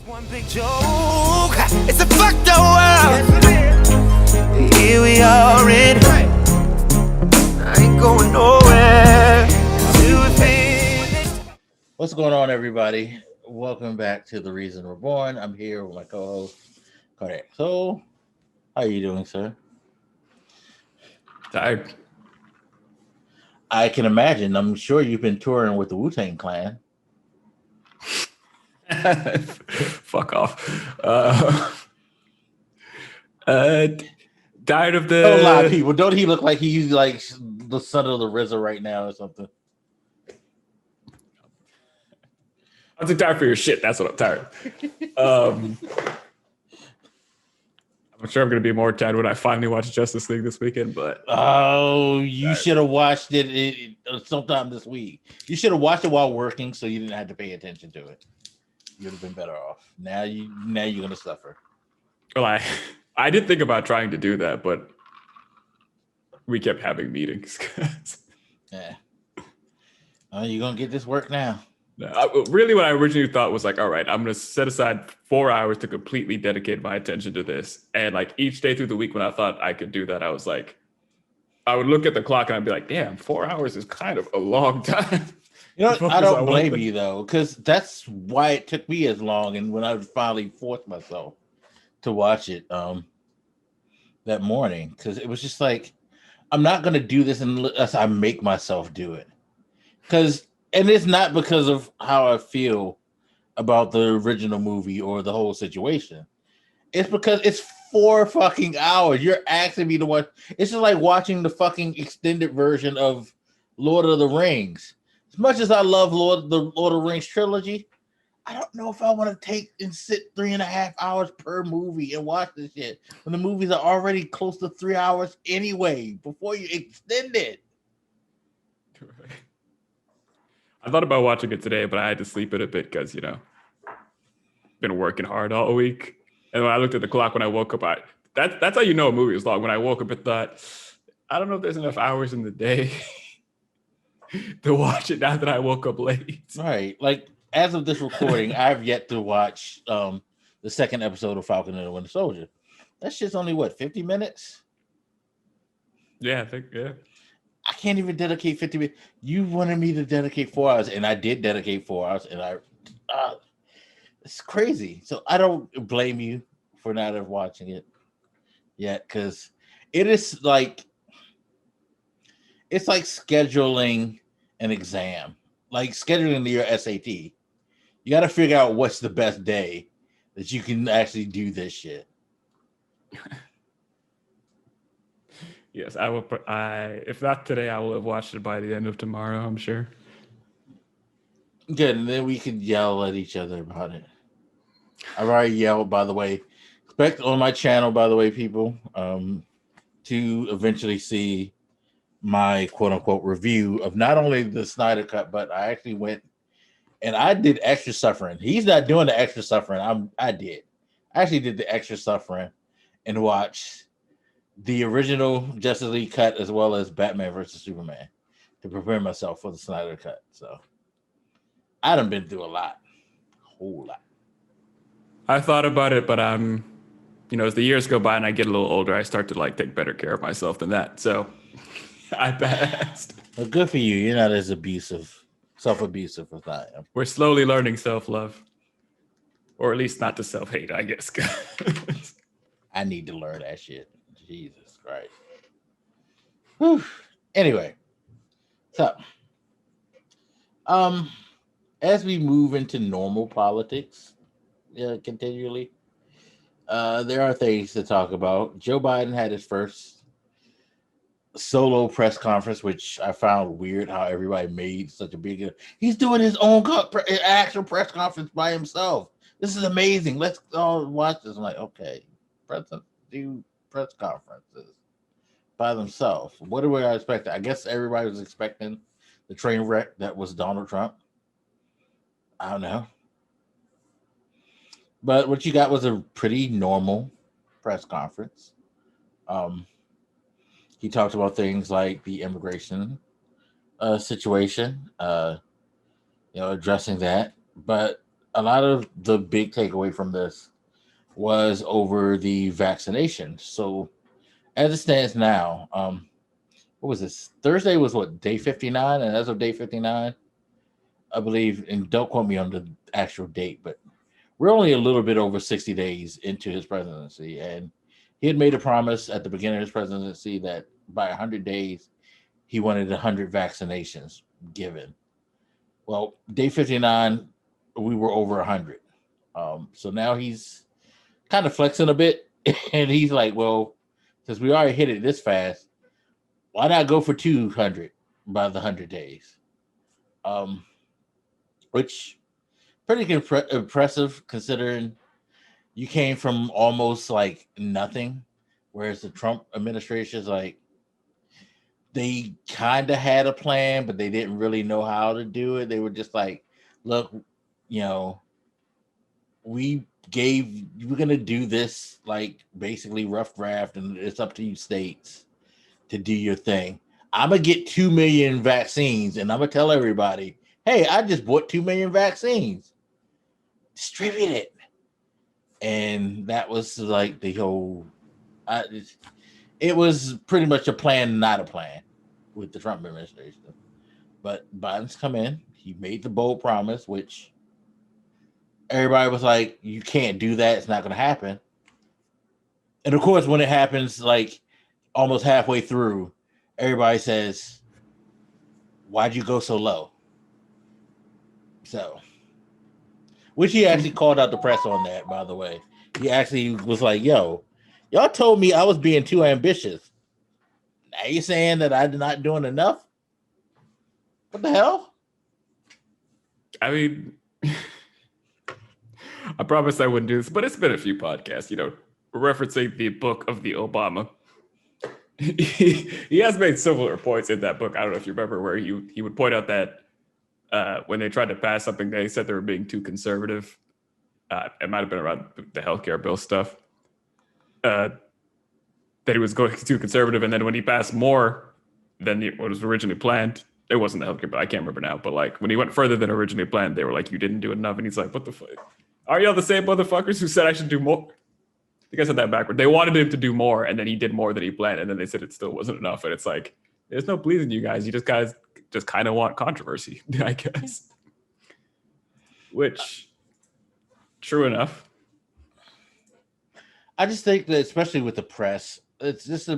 One big joke. It's a fucked up world. Here we are in. I ain't going nowhere till we finish. What's going on, everybody? Welcome back to the Reason Reborn. I'm here with my co-host, Kodak. So, how are you doing, sir? Tired. I can imagine. I'm sure you've been touring with the Wu-Tang Clan. Fuck off. Tired of Don't lie, the. people. Don't he look like he's like the son of the RZA right now or something? I'm too tired for your shit. That's what I'm tired. I'm sure I'm going to be more tired when I finally watch Justice League this weekend, but Oh, you should have watched it sometime this week. You should have watched it while working, so you didn't have to pay attention to it. You'd have been better off. Now you're gonna suffer. well, I did think about trying to do that, but we kept having meetings. Yeah. You're gonna get this work now. Really, what I originally thought was like, all right, I'm going to set aside 4 hours to completely dedicate my attention to this. And like each day through the week when I thought I could do that, I was like, I would look at the clock and I'd be like, damn, 4 hours is kind of a long time. You know, I don't blame you though, because that's why it took me as long. And when I finally forced myself to watch it that morning, because it was just like, I'm not gonna do this unless I make myself do it. And it's not because of how I feel about the original movie or the whole situation. It's because it's 4 fucking hours. You're asking me to watch. It's just like watching the fucking extended version of Lord of the Rings. As much as I love the Lord of the Rings trilogy, I don't know if I want to take and sit 3.5 hours per movie and watch this shit when the movies are already close to 3 hours anyway before you extend it. I thought about watching it today, but I had to sleep it a bit because, been working hard all week. And when I looked at the clock when I woke up, that's how you know a movie is long. When I woke up and thought, I don't know if there's enough hours in the day to watch it now that I woke up late. Right. Like, as of this recording, I've yet to watch the second episode of Falcon and the Winter Soldier. That shit's only, 50 minutes? Yeah, I think, yeah. I can't even dedicate 50 minutes. You wanted me to dedicate 4 hours, and I did dedicate 4 hours, and it's crazy. So I don't blame you for not ever watching it yet, because it is like, it's like scheduling an exam, like scheduling your SAT. You got to figure out what's the best day that you can actually do this shit. Yes, I will. If not today, I will have watched it by the end of tomorrow, I'm sure. Good, and then we could yell at each other about it. I've already yelled, by the way. Expect on my channel, by the way, people, to eventually see my quote-unquote review of not only the Snyder Cut, but I actually went and I did extra suffering. He's not doing the extra suffering. I did. I actually did the extra suffering and watched the original Justice League cut as well as Batman versus Superman to prepare myself for the Snyder Cut. So I done been through a whole lot. I thought about it, but as the years go by and I get a little older, I start to take better care of myself than that. So I passed. Well, good for you. You're not as self-abusive as I am. We're slowly learning self-love, or at least not to self-hate, I guess. I need to learn that shit. Jesus Christ. Whew. Anyway, so as we move into normal politics, continually, there are things to talk about. Joe Biden had his first solo press conference, which I found weird how everybody made such a big. He's doing his own actual press conference by himself. This is amazing. Let's all watch this. I'm like, okay, presidents do press conferences by themselves. What do we expect? I guess everybody was expecting the train wreck that was Donald Trump. I don't know. But what you got was a pretty normal press conference. He talked about things like the immigration situation, addressing that. But a lot of the big takeaway from this was over the vaccination. So as it stands now, what was this? Thursday was what, day 59? And as of day 59, I believe, and don't quote me on the actual date, but we're only a little bit over 60 days into his presidency. And he had made a promise at the beginning of his presidency that by 100 days, he wanted 100 vaccinations given. Well, day 59, we were over 100. So now he's kind of flexing a bit. And he's like, well, since we already hit it this fast, why not go for 200 by the 100 days? Which pretty impressive considering you came from almost like nothing, whereas the Trump administration is like, they kind of had a plan, but they didn't really know how to do it. They were just like, look, we're going to do this, like basically rough draft, and it's up to you states to do your thing. I'm going to get 2 million vaccines, and I'm going to tell everybody, hey, I just bought 2 million vaccines. Distribute it. And that was like the whole, it was pretty much a plan, not a plan with the Trump administration. But Biden's come in. He made the bold promise, which everybody was like, you can't do that. It's not going to happen. And of course, when it happens, like almost halfway through, everybody says, why'd you go so low? So, which he actually called out the press on that, by the way. He actually was like, yo, y'all told me I was being too ambitious. Now you saying that I'm not doing enough? What the hell? I mean, I promised I wouldn't do this, but it's been a few podcasts, referencing the book of the Obama. He has made similar points in that book. I don't know if you remember where he would point out that when they tried to pass something, they said they were being too conservative. It might have been around the healthcare bill stuff. That he was going too conservative, and then when he passed more than what was originally planned, it wasn't the healthcare bill. I can't remember now, but like when he went further than originally planned, they were like, "You didn't do enough," and he's like, "What the fuck? Are y'all the same motherfuckers who said I should do more?" I think I said that backward. They wanted him to do more, and then he did more than he planned, and then they said it still wasn't enough. And it's like, there's no pleasing you guys. You guys just kind of want controversy, I guess. Which, true enough. I just think that, especially with the press, it's just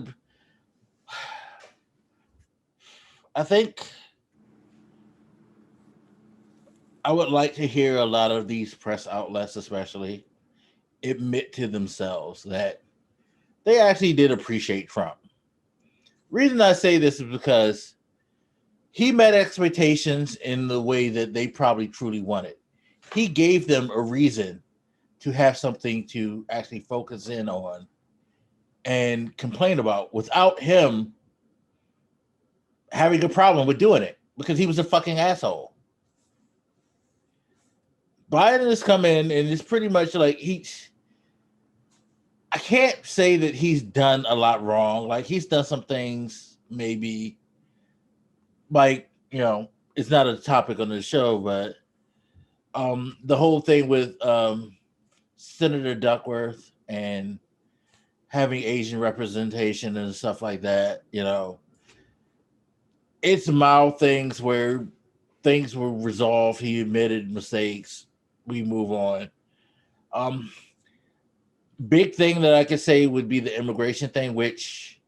I think I would like to hear a lot of these press outlets, especially, admit to themselves that they actually did appreciate Trump. Reason I say this is because he met expectations in the way that they probably truly wanted. He gave them a reason to have something to actually focus in on and complain about without him having a problem with doing it because he was a fucking asshole. Biden has come in and it's pretty much like I can't say that he's done a lot wrong. Like he's done some things maybe like, it's not a topic on the show, but the whole thing with Senator Duckworth and having Asian representation and stuff like that, it's mild things where things were resolved. He admitted mistakes. We move on. Big thing that I could say would be the immigration thing, which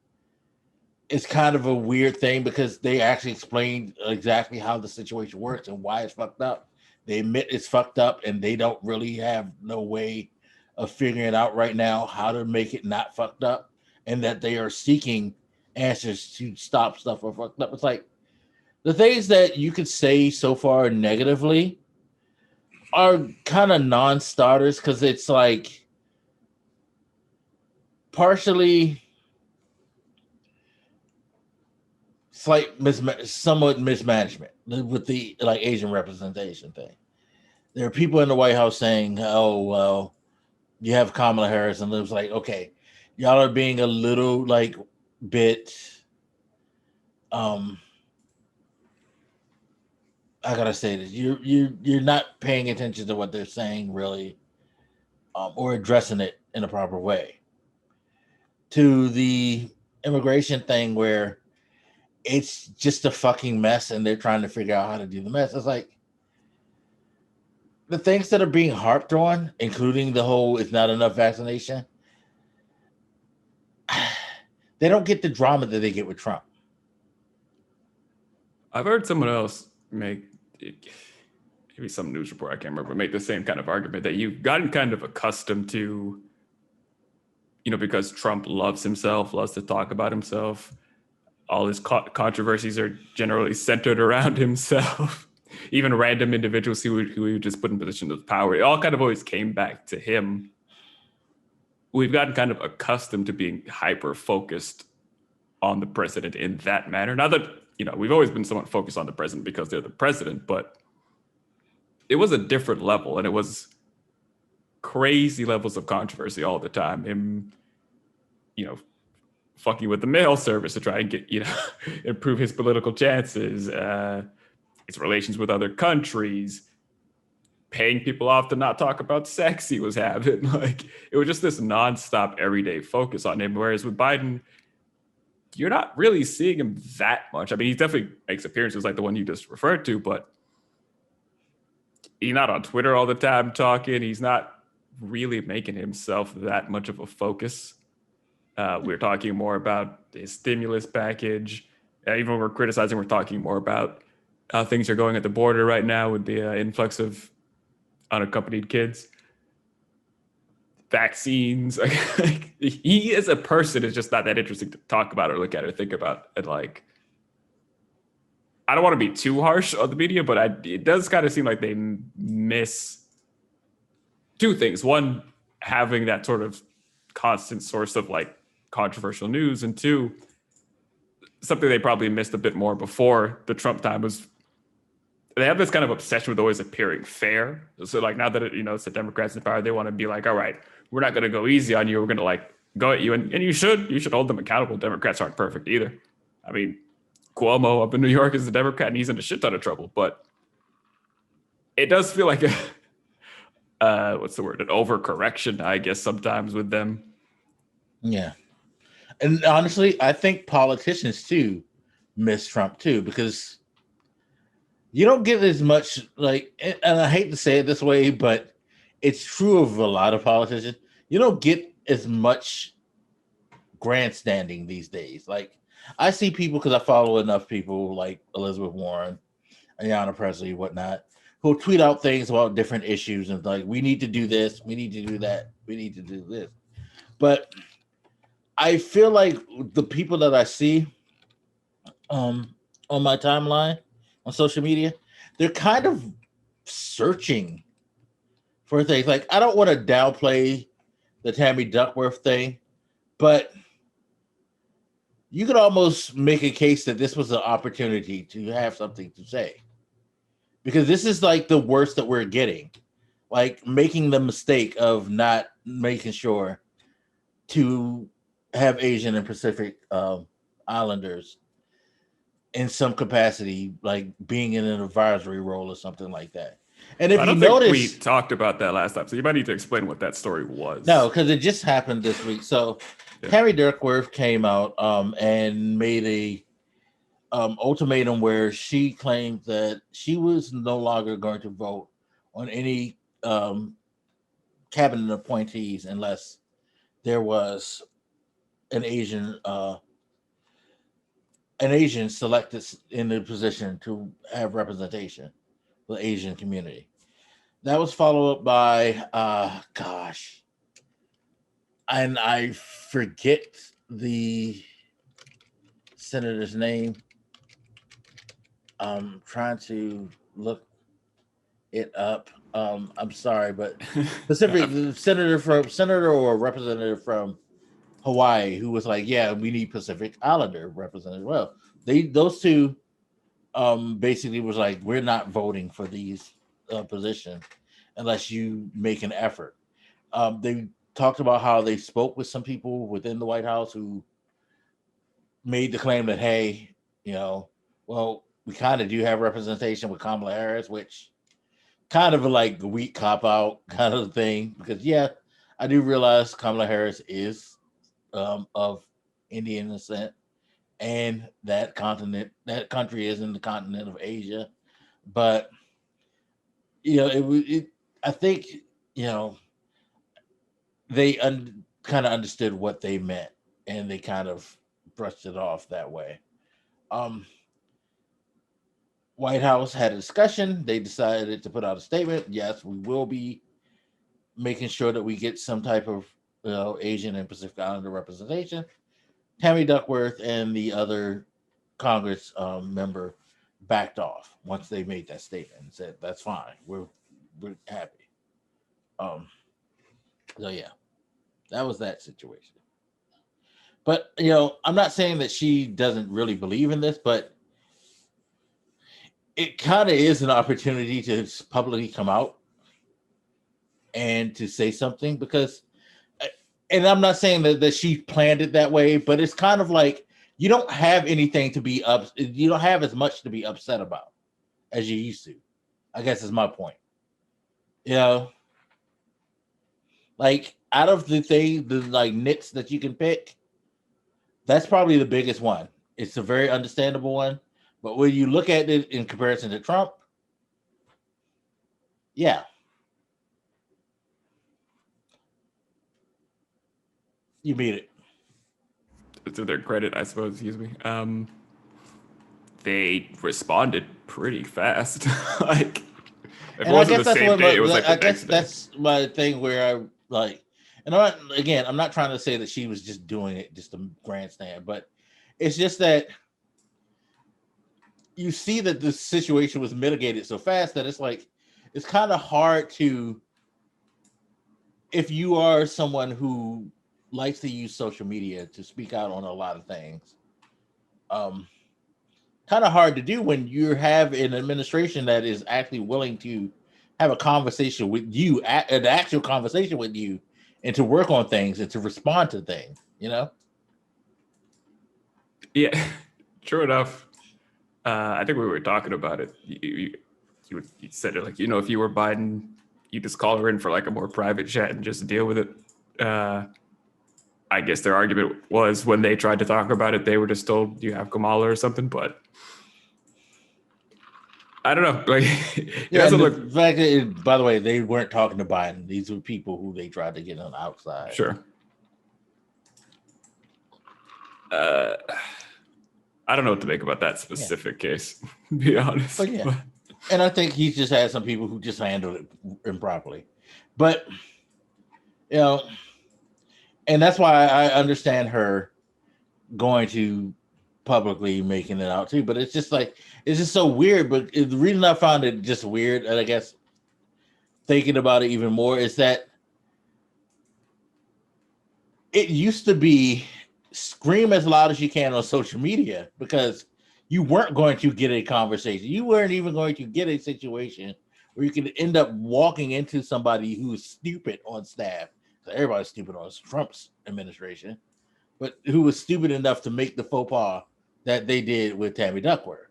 is kind of a weird thing because they actually explained exactly how the situation works and why it's fucked up. They admit it's fucked up and they don't really have no way of figuring out right now how to make it not fucked up, and that they are seeking answers to stop stuff from fucked up. It's like the things that you could say so far negatively are kind of non-starters because it's like partially somewhat mismanagement with the like Asian representation thing. There are people in the White House saying, "Oh well, you have Kamala Harris," and it was like, "Okay, y'all are being a little like bit, I I gotta say this: you're not paying attention to what they're saying really, or addressing it in a proper way. To the immigration thing, where it's just a fucking mess, and they're trying to figure out how to do the mess. It's like the things that are being harped on, including the whole "it's not enough vaccination." They don't get the drama that they get with Trump. I've heard someone else make maybe some news report, I can't remember, make the same kind of argument that you've gotten kind of accustomed to, because Trump loves himself, loves to talk about himself. All his controversies are generally centered around himself. Even random individuals who he would just put in positions of power, it all kind of always came back to him. We've gotten kind of accustomed to being hyper focused on the president in that manner. Now that, we've always been somewhat focused on the president because they're the president, but it was a different level, and it was crazy levels of controversy all the time. Him, fucking with the mail service to try and get, improve his political chances, his relations with other countries, paying people off to not talk about sex he was having. Like, it was just this nonstop everyday focus on him. Whereas with Biden, you're not really seeing him that much. I mean, he definitely makes appearances like the one you just referred to, but he's not on Twitter all the time talking. He's not really making himself that much of a focus. We're talking more about his stimulus package. Even when we're criticizing, we're talking more about how things are going at the border right now with the influx of unaccompanied kids. Vaccines. He as a person is just not that interesting to talk about or look at or think about. And I don't want to be too harsh on the media, but it does kind of seem like they miss two things. One, having that sort of constant source of controversial news, and two, something they probably missed a bit more before the Trump time was they have this kind of obsession with always appearing fair. So now that it's the Democrats in power, they want to be like, all right, we're not going to go easy on you. We're going to go at you. And you should hold them accountable. Democrats aren't perfect either. I mean, Cuomo up in New York is a Democrat and he's in a shit ton of trouble, but it does feel like what's the word? An overcorrection, I guess, sometimes with them. Yeah. And honestly, I think politicians too miss Trump too, because you don't get as much and I hate to say it this way, but it's true of a lot of politicians. You don't get as much grandstanding these days. I see people, because I follow enough people like Elizabeth Warren, Ayanna Pressley, whatnot, who tweet out things about different issues and we need to do this, we need to do that, we need to do this. But I feel like the people that I see on my timeline on social media, they're kind of searching for things. I don't want to downplay the Tammy Duckworth thing, but you could almost make a case that this was an opportunity to have something to say, because this is the worst that we're getting, making the mistake of not making sure to have Asian and Pacific Islanders in some capacity, being in an advisory role or something like that. And if I don't think we talked about that last time, so you might need to explain what that story was. No, because it just happened this week. So Tammy Duckworth came out and made a ultimatum where she claimed that she was no longer going to vote on any cabinet appointees unless there was an Asian selected in the position to have representation for the Asian community. That was followed up by and I forget the senator's name. I'm trying to look it up. I'm sorry, but specifically the senator or representative from Hawaii who was we need Pacific Islander represented. Well, those two basically was we're not voting for these positions unless you make an effort. They talked about how they spoke with some people within the White House who made the claim that, hey, well, we kind of do have representation with Kamala Harris, which kind of like a weak cop out kind of thing. Because yeah, I do realize Kamala Harris is of Indian descent, and that country is in the continent of Asia. But I think you know they kind of understood what they meant, and they kind of brushed it off that way. Um, White House had a discussion. They decided to put out a statement. Yes, we will be making sure that we get some type of Asian and Pacific Islander representation. Tammy Duckworth and the other Congress member backed off once they made that statement and said that's fine. We're happy. So yeah, that was that situation. But I'm not saying that she doesn't really believe in this, but it kind of is an opportunity to publicly come out and to say something because, and I'm not saying that she planned it that way, but it's kind of like you don't have anything to be you don't have as much to be upset about as you used to. I guess is my point. Like out of the like nits that you can pick, that's probably the biggest one. It's a very understandable one. But when you look at it in comparison to Trump, yeah. You beat it. To their credit, I suppose, excuse me. They responded pretty fast. Like, if it wasn't the same day, it was like the next day. That's my thing where I like, and I'm not trying to say that she was just doing it just to grandstand, but it's just that you see that the situation was mitigated so fast that it's like it's kind of hard to, if you are someone who likes to use social media to speak out on a lot of things, kind of hard to do when you have an administration that is actually willing to have a conversation with you, an actual conversation with you, and to work on things and to respond to things, Yeah, true enough. I think we were talking about it. You said it like, if you were Biden, you just call her in for like a more private chat and just deal with it. I guess their argument was when they tried to talk about it, they were just told you have Kamala or something, but I don't know. Like, the fact that, by the way, they weren't talking to Biden. These were people who they tried to get on the outside. Sure. I don't know what to make about that specific case, to be honest. But yeah. And I think he's just had some people who just handled it improperly. But, and that's why I understand her going to publicly making it out too. But it's just like, it's just so weird. But the reason I found it just weird, and I guess thinking about it even more, is that it used to be scream as loud as you can on social media because you weren't going to get a conversation. You weren't even going to get a situation where you could end up walking into somebody who's stupid on staff. So everybody's stupid on Trump's administration, but who was stupid enough to make the faux pas that they did with Tammy Duckworth.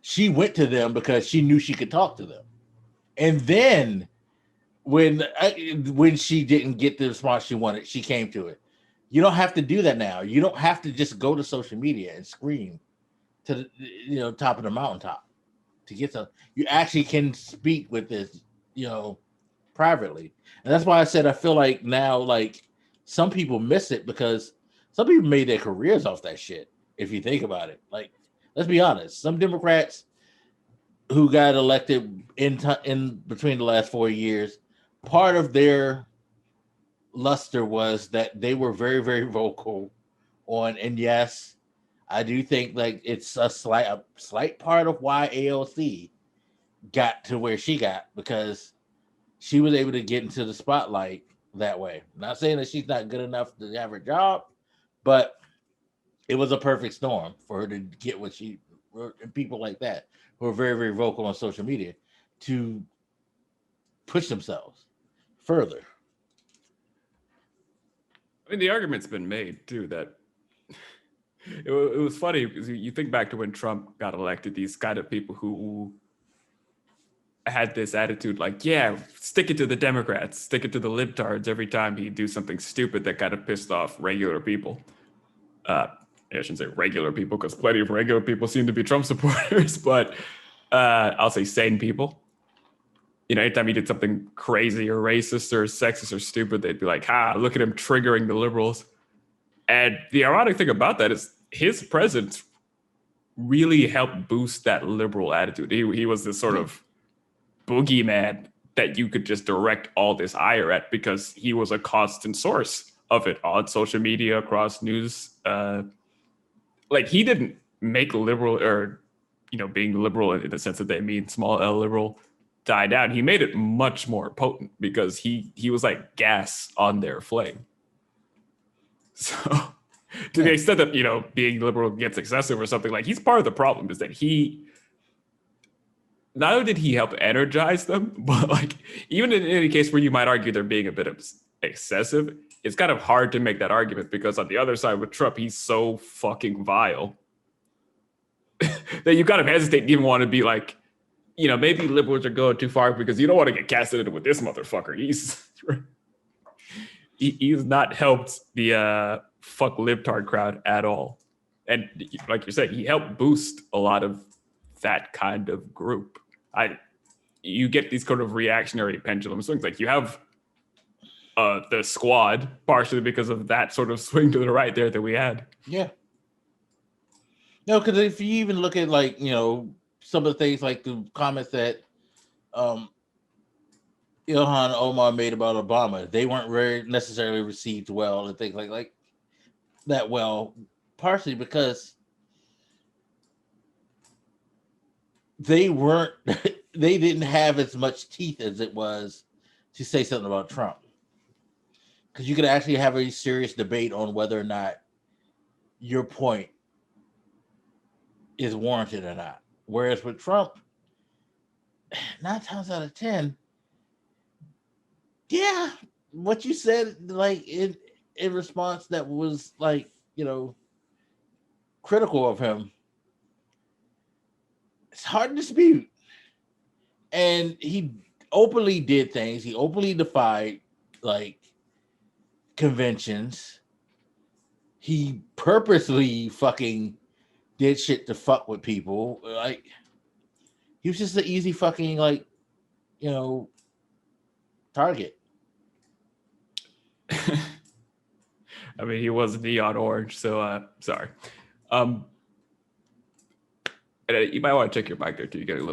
She went to them because she knew she could talk to them. And then when she didn't get the response she wanted, she came to it. You don't have to do that now. You don't have to just go to social media and scream to the top of the mountaintop to get some. You actually can speak with this, privately. And that's why I said I feel like now, like, some people miss it because some people made their careers off that shit. If you think about it, like, let's be honest, some Democrats who got elected in between the last 4 years, part of their luster was that they were very, very vocal on, and yes, I do think like it's a slight part of why AOC got to where she got, because she was able to get into the spotlight that way. Not saying that she's not good enough to have her job, but it was a perfect storm for her to get what she, and people like that who are very, very vocal on social media to push themselves further. I mean, the argument's been made too that it was funny because you think back to when Trump got elected, these kind of people who had this attitude like, yeah, stick it to the Democrats, stick it to the libtards every time he'd do something stupid that kind of pissed off regular people. I shouldn't say regular people because plenty of regular people seem to be Trump supporters, but I'll say sane people. You know, anytime he did something crazy or racist or sexist or stupid, they'd be like, look at him triggering the liberals. And the ironic thing about that is his presence really helped boost that liberal attitude. He was this sort of boogeyman that you could just direct all this ire at because he was a constant source of it on social media, across news. Like he didn't make liberal or, being liberal in the sense that they mean small L liberal die down. He made it much more potent because he was like gas on their flame. So to the extent that, being liberal gets excessive or something, like he's part of the problem is that not only did he help energize them, but like even in any case where you might argue they're being a bit excessive, it's kind of hard to make that argument because on the other side with Trump, he's so fucking vile that you kind of hesitate and even want to be like, maybe liberals are going too far because you don't want to get casted into with this motherfucker. He's not helped the fuck libtard crowd at all. And like you're saying, he helped boost a lot of that kind of group. You get these kind of reactionary pendulum swings. Like you have the squad, partially because of that sort of swing to the right there that we had. Yeah. No, because if you even look at like, some of the things like the comments that Ilhan Omar made about Obama, they weren't very necessarily received well and things like that well, partially because they didn't have as much teeth as it was to say something about Trump. Because you could actually have a serious debate on whether or not your point is warranted or not. Whereas with Trump, 9 times out of 10, yeah, what you said, like in response that was like, critical of him, it's hard to dispute. And he openly did things. He openly defied like conventions. He purposely fucking did shit to fuck with people. Like he was just an easy fucking like, target. I mean, he was neon orange, so sorry. And you might want to check your mic there too. You get it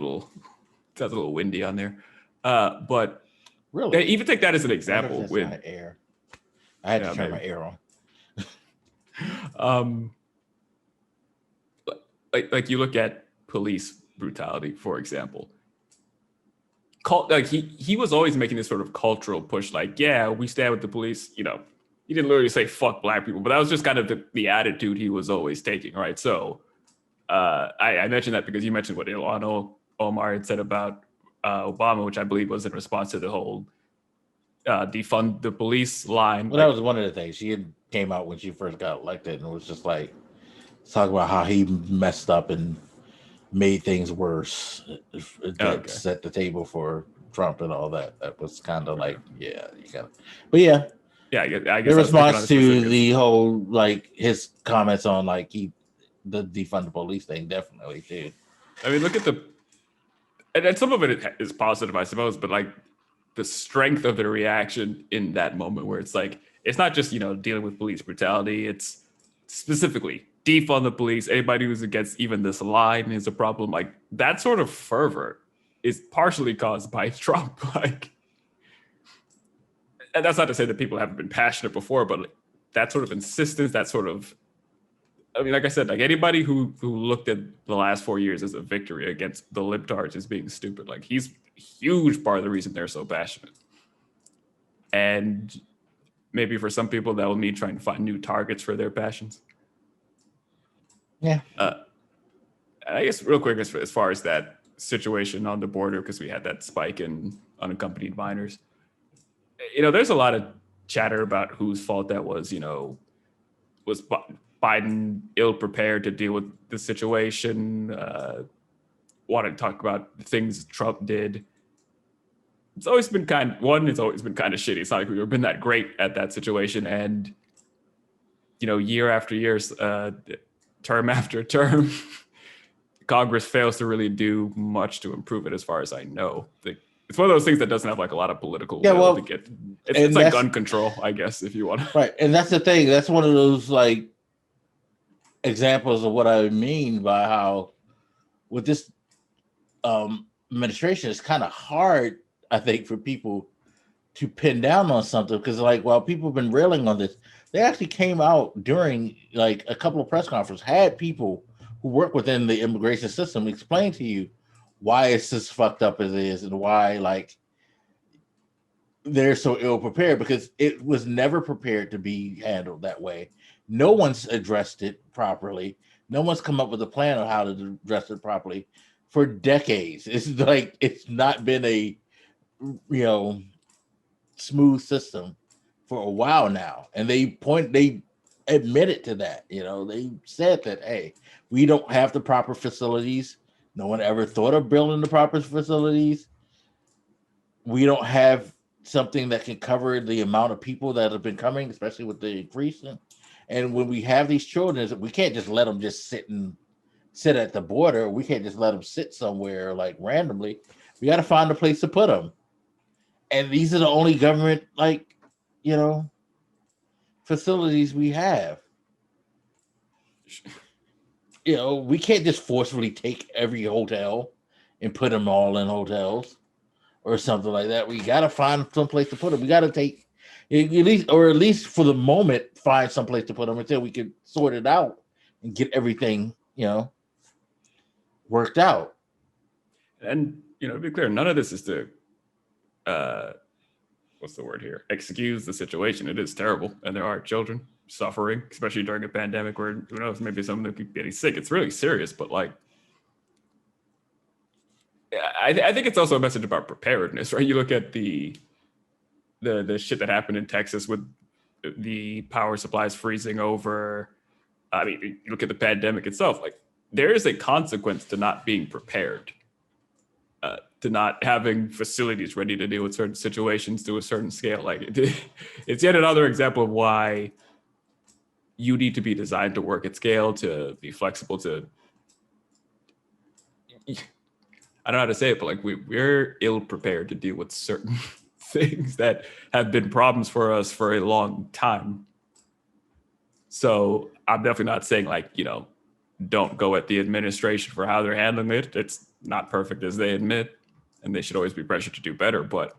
sounds a little windy on there. But really, even take that as an example. With not air, I had to turn my air on. Like you look at police brutality, for example. Like he was always making this sort of cultural push, like, yeah, we stand with the police. He didn't literally say fuck black people, but that was just kind of the attitude he was always taking, right? So I mentioned that because you mentioned what Ilhan Omar had said about Obama, which I believe was in response to the whole defund the police line. Well, that was one of the things. She had came out when she first got elected and was just like talking about how he messed up and made things worse. That set the table for Trump and all that. That was kind of like, yeah, you got it. But yeah. Yeah, I guess in response to the whole like his comments on like the defund the police thing, definitely too. I mean, look at and some of it is positive, I suppose, but like the strength of the reaction in that moment where it's like it's not just dealing with police brutality, it's specifically defund the police. Anybody who's against even this line is a problem. Like that sort of fervor is partially caused by Trump. Like, and that's not to say that people haven't been passionate before, but like, that sort of insistence, that sort of, I mean, like I said, like anybody who looked at the last 4 years as a victory against the libtards as being stupid, like he's a huge part of the reason they're so passionate. And maybe for some people that will mean trying to find new targets for their passions. Yeah. I guess real quick, as far as that situation on the border, because we had that spike in unaccompanied minors, there's a lot of chatter about whose fault that was, Biden ill-prepared to deal with the situation, wanted to talk about the things Trump did. It's always been kind of shitty. It's not like we've ever been that great at that situation. And, year after year, term after term, Congress fails to really do much to improve it, as far as I know. It's one of those things that doesn't have like a lot of political will to get. It's like gun control, I guess, if you want. Right, and that's the thing. That's one of those like examples of what I mean by how with this administration, it's kind of hard, I think, for people to pin down on something because, like, while people have been railing on this, they actually came out during like a couple of press conferences, had people who work within the immigration system explain to you why it's as fucked up as it is and why like they're so ill prepared, because it was never prepared to be handled that way. No one's addressed it properly. No one's come up with a plan on how to address it properly for decades. It's like it's not been a smooth system for a while now, and they admitted to that. They said that, hey, we don't have the proper facilities. No one ever thought of building the proper facilities. We don't have something that can cover the amount of people that have been coming, especially with the increasing. And when we have these children, we can't just let them just sit at the border. We can't just let them sit somewhere like randomly. We got to find a place to put them. And these are the only government facilities we have. We can't just forcefully take every hotel and put them all in hotels or something like that. We got to find some place to put them. We got to take at least for the moment, find some place to put them until we can sort it out and get everything, worked out. And, to be clear, none of this is to, what's the word here? Excuse the situation. It is terrible. And there are children suffering, especially during a pandemic where, who knows, maybe some of them could be getting sick. It's really serious, but like, I think it's also a message about preparedness, right? You look at the shit that happened in Texas with the power supplies freezing over. I mean, you look at the pandemic itself, like there is a consequence to not being prepared, to not having facilities ready to deal with certain situations to a certain scale. Like it's yet another example of why you need to be designed to work at scale, to be flexible, to, I don't know how to say it, but like we're ill prepared to deal with certain things that have been problems for us for a long time. So I'm definitely not saying like, don't go at the administration for how they're handling it. It's not perfect, as they admit, and they should always be pressured to do better. But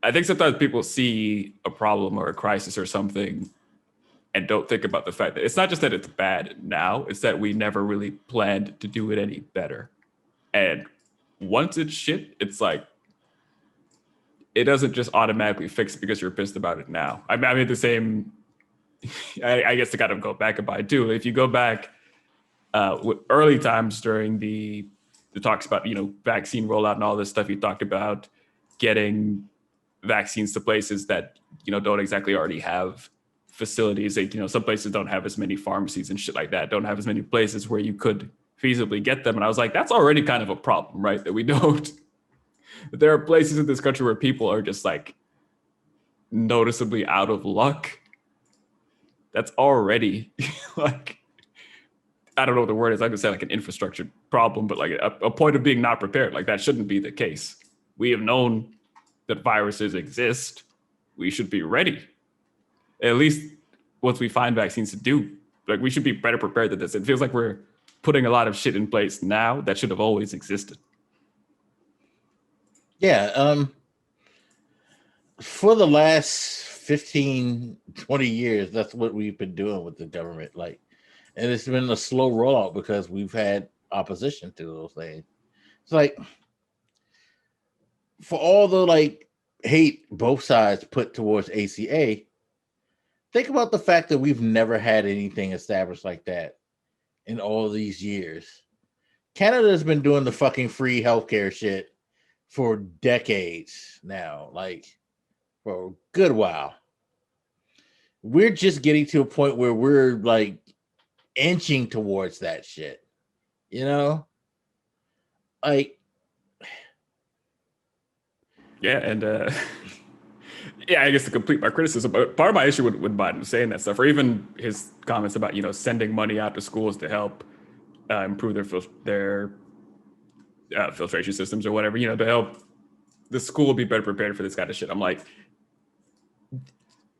I think sometimes people see a problem or a crisis or something and don't think about the fact that it's not just that it's bad now, it's that we never really planned to do it any better. And once it's shit, it's like, it doesn't just automatically fix because you're pissed about it now. I mean the same, I guess to kind of go back and by too. If you go back with early times during the talks about, vaccine rollout and all this stuff, you talked about getting vaccines to places that, don't exactly already have facilities. They, some places don't have as many pharmacies and shit like that, don't have as many places where you could feasibly get them. And I was like, that's already kind of a problem, right? That we don't. There are places in this country where people are just like noticeably out of luck. That's already like, I don't know what the word is. I could say like an infrastructure problem, but like a point of being not prepared. Like that shouldn't be the case. We have known that viruses exist. We should be ready. At least once we find vaccines to do, like we should be better prepared than this. It feels like we're putting a lot of shit in place now that should have always existed. Yeah. For the last 15, 20 years, that's what we've been doing with the government. Like, and it's been a slow rollout because we've had opposition to those things. It's like, for all the like hate both sides put towards ACA, think about the fact that we've never had anything established like that in all these years. Canada's been doing the fucking free healthcare shit for decades now, like for a good while. we're just getting to a point where we're like inching towards that shit. You know? Like, Yeah, and yeah, I guess to complete my criticism, but part of my issue with Biden saying that stuff, or even his comments about sending money out to schools to help improve their filtration systems or whatever, to help the school be better prepared for this kind of shit. I'm like,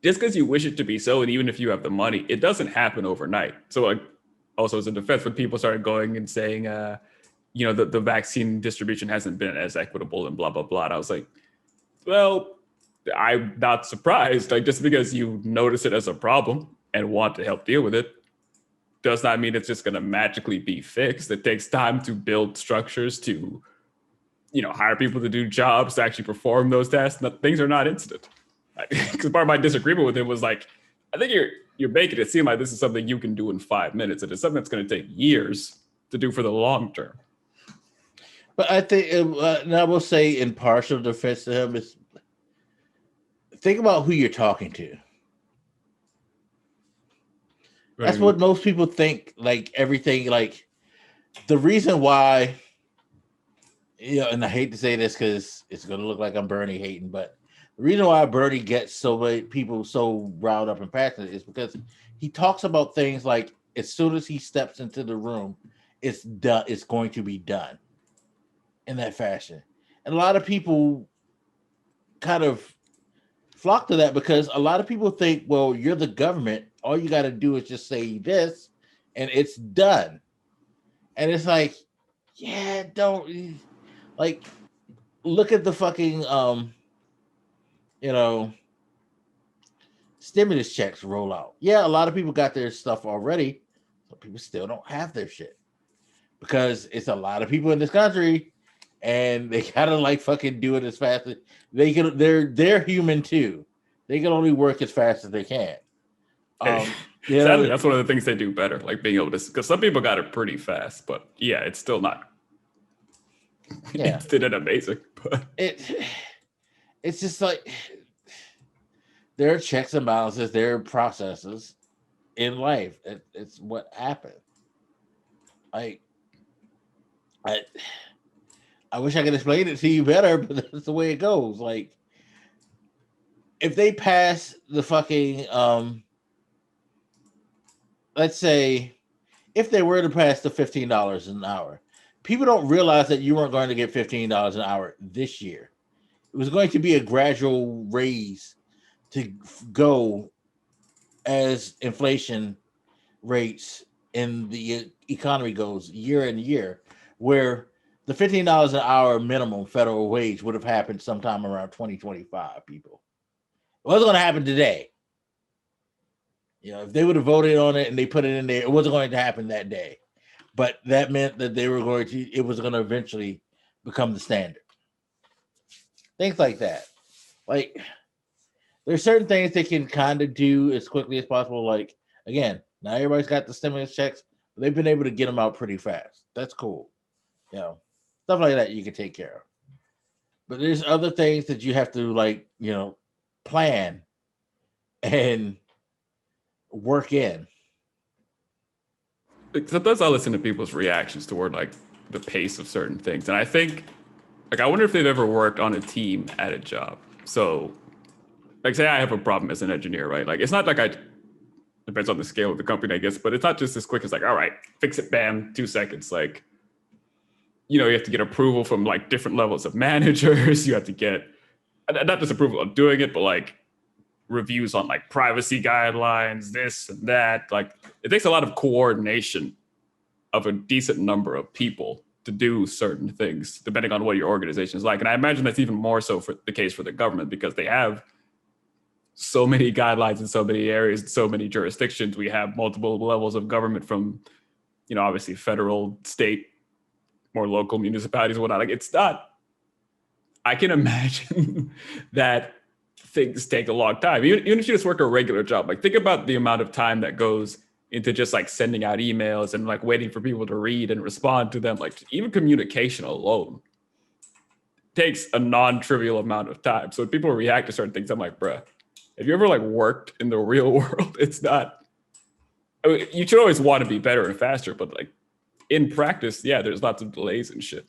just because you wish it to be so, and even if you have the money, it doesn't happen overnight. So, like, also as a defense, when people started going and saying, the vaccine distribution hasn't been as equitable and blah blah blah, and I was like, well, I'm not surprised. Like, just because you notice it as a problem and want to help deal with it does not mean it's just going to magically be fixed. It takes time to build structures, to hire people to do jobs, to actually perform those tasks. Things are not instant. Because part of my disagreement with him was like, I think you're making it seem like this is something you can do in 5 minutes, and it's something that's going to take years to do for the long term. But I think, and I will say in partial defense to him, is think about who you're talking to. That's what most people think. Like everything, like the reason why, and I hate to say this because it's going to look like I'm Bernie hating, but the reason why Bernie gets so many people so riled up and passionate is because he talks about things like as soon as he steps into the room, it's done. It's going to be done in that fashion. And a lot of people kind of flock to that because a lot of people think, well, you're the government. All you got to do is just say this and it's done. And it's like, yeah, don't like look at the fucking stimulus checks roll out. Yeah, a lot of people got their stuff already, but people still don't have their shit because it's a lot of people in this country and they gotta like fucking do it as fast as they can. They're human too. They can only work as fast as they can. Sadly, that's one of the things they do better, like being able to, because some people got it pretty fast, but yeah, it's still not instant and amazing. But it's just like there are checks and balances, there are processes in life. It's what happened. I wish I could explain it to you better, but that's the way it goes. Like, if they pass the fucking let's say if they were to pass the $15 an hour, people don't realize that you weren't going to get $15 an hour this year. It was going to be a gradual raise to go as inflation rates in the economy goes year in year, where the $15 an hour minimum federal wage would have happened sometime around 2025, people. It wasn't going to happen today. If they would have voted on it and they put it in there, it wasn't going to happen that day. But that meant that it was going to eventually become the standard. Things like that. Like, there's certain things they can kind of do as quickly as possible. Like, again, not everybody's got the stimulus checks, but they've been able to get them out pretty fast. That's cool. Stuff like that you can take care of. But there's other things that you have to, like, plan and work in. Sometimes I listen to people's reactions toward like the pace of certain things, and I think, like, I wonder if they've ever worked on a team at a job. So, like, say I have a problem as an engineer, right? Like, it's not like depends on the scale of the company, I guess, but it's not just as quick as like, all right, fix it, bam, 2 seconds. Like, you have to get approval from like different levels of managers. You have to get not just approval of doing it, but like reviews on like privacy guidelines, this and that. Like, it takes a lot of coordination of a decent number of people to do certain things, depending on what your organization is like. And I imagine that's even more so for the case for the government, because they have so many guidelines in so many areas, so many jurisdictions. We have multiple levels of government from, obviously federal, state, more local municipalities and whatnot. Like, it's not, I can imagine that things take a long time. Even if you just work a regular job, like, think about the amount of time that goes into just like sending out emails and like waiting for people to read and respond to them. Like, even communication alone takes a non-trivial amount of time. So when people react to certain things, I'm like, bruh, if you ever like worked in the real world, it's not. I mean, you should always want to be better and faster, but like in practice, yeah, there's lots of delays and shit.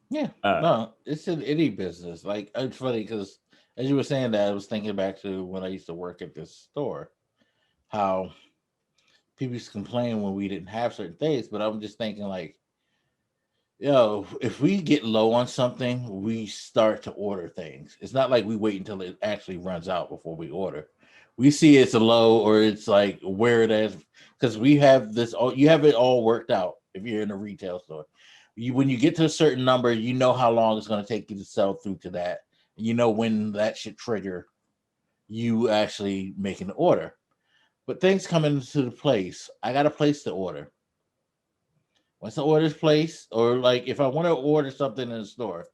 Yeah, no, it's in any business. Like it's funny because as you were saying that, I was thinking back to when I used to work at this store, how people used to complain when we didn't have certain things. But I'm just thinking like, if we get low on something, we start to order things. It's not like we wait until it actually runs out before we order. We see it's a low or it's like where it is because we have this. You have it all worked out if you're in a retail store. When you get to a certain number, you know how long it's going to take you to sell through to that. You know when that should trigger you actually making the order. But things come into the place. I got to place the order. Once the order is placed, or like if I want to order something in the store,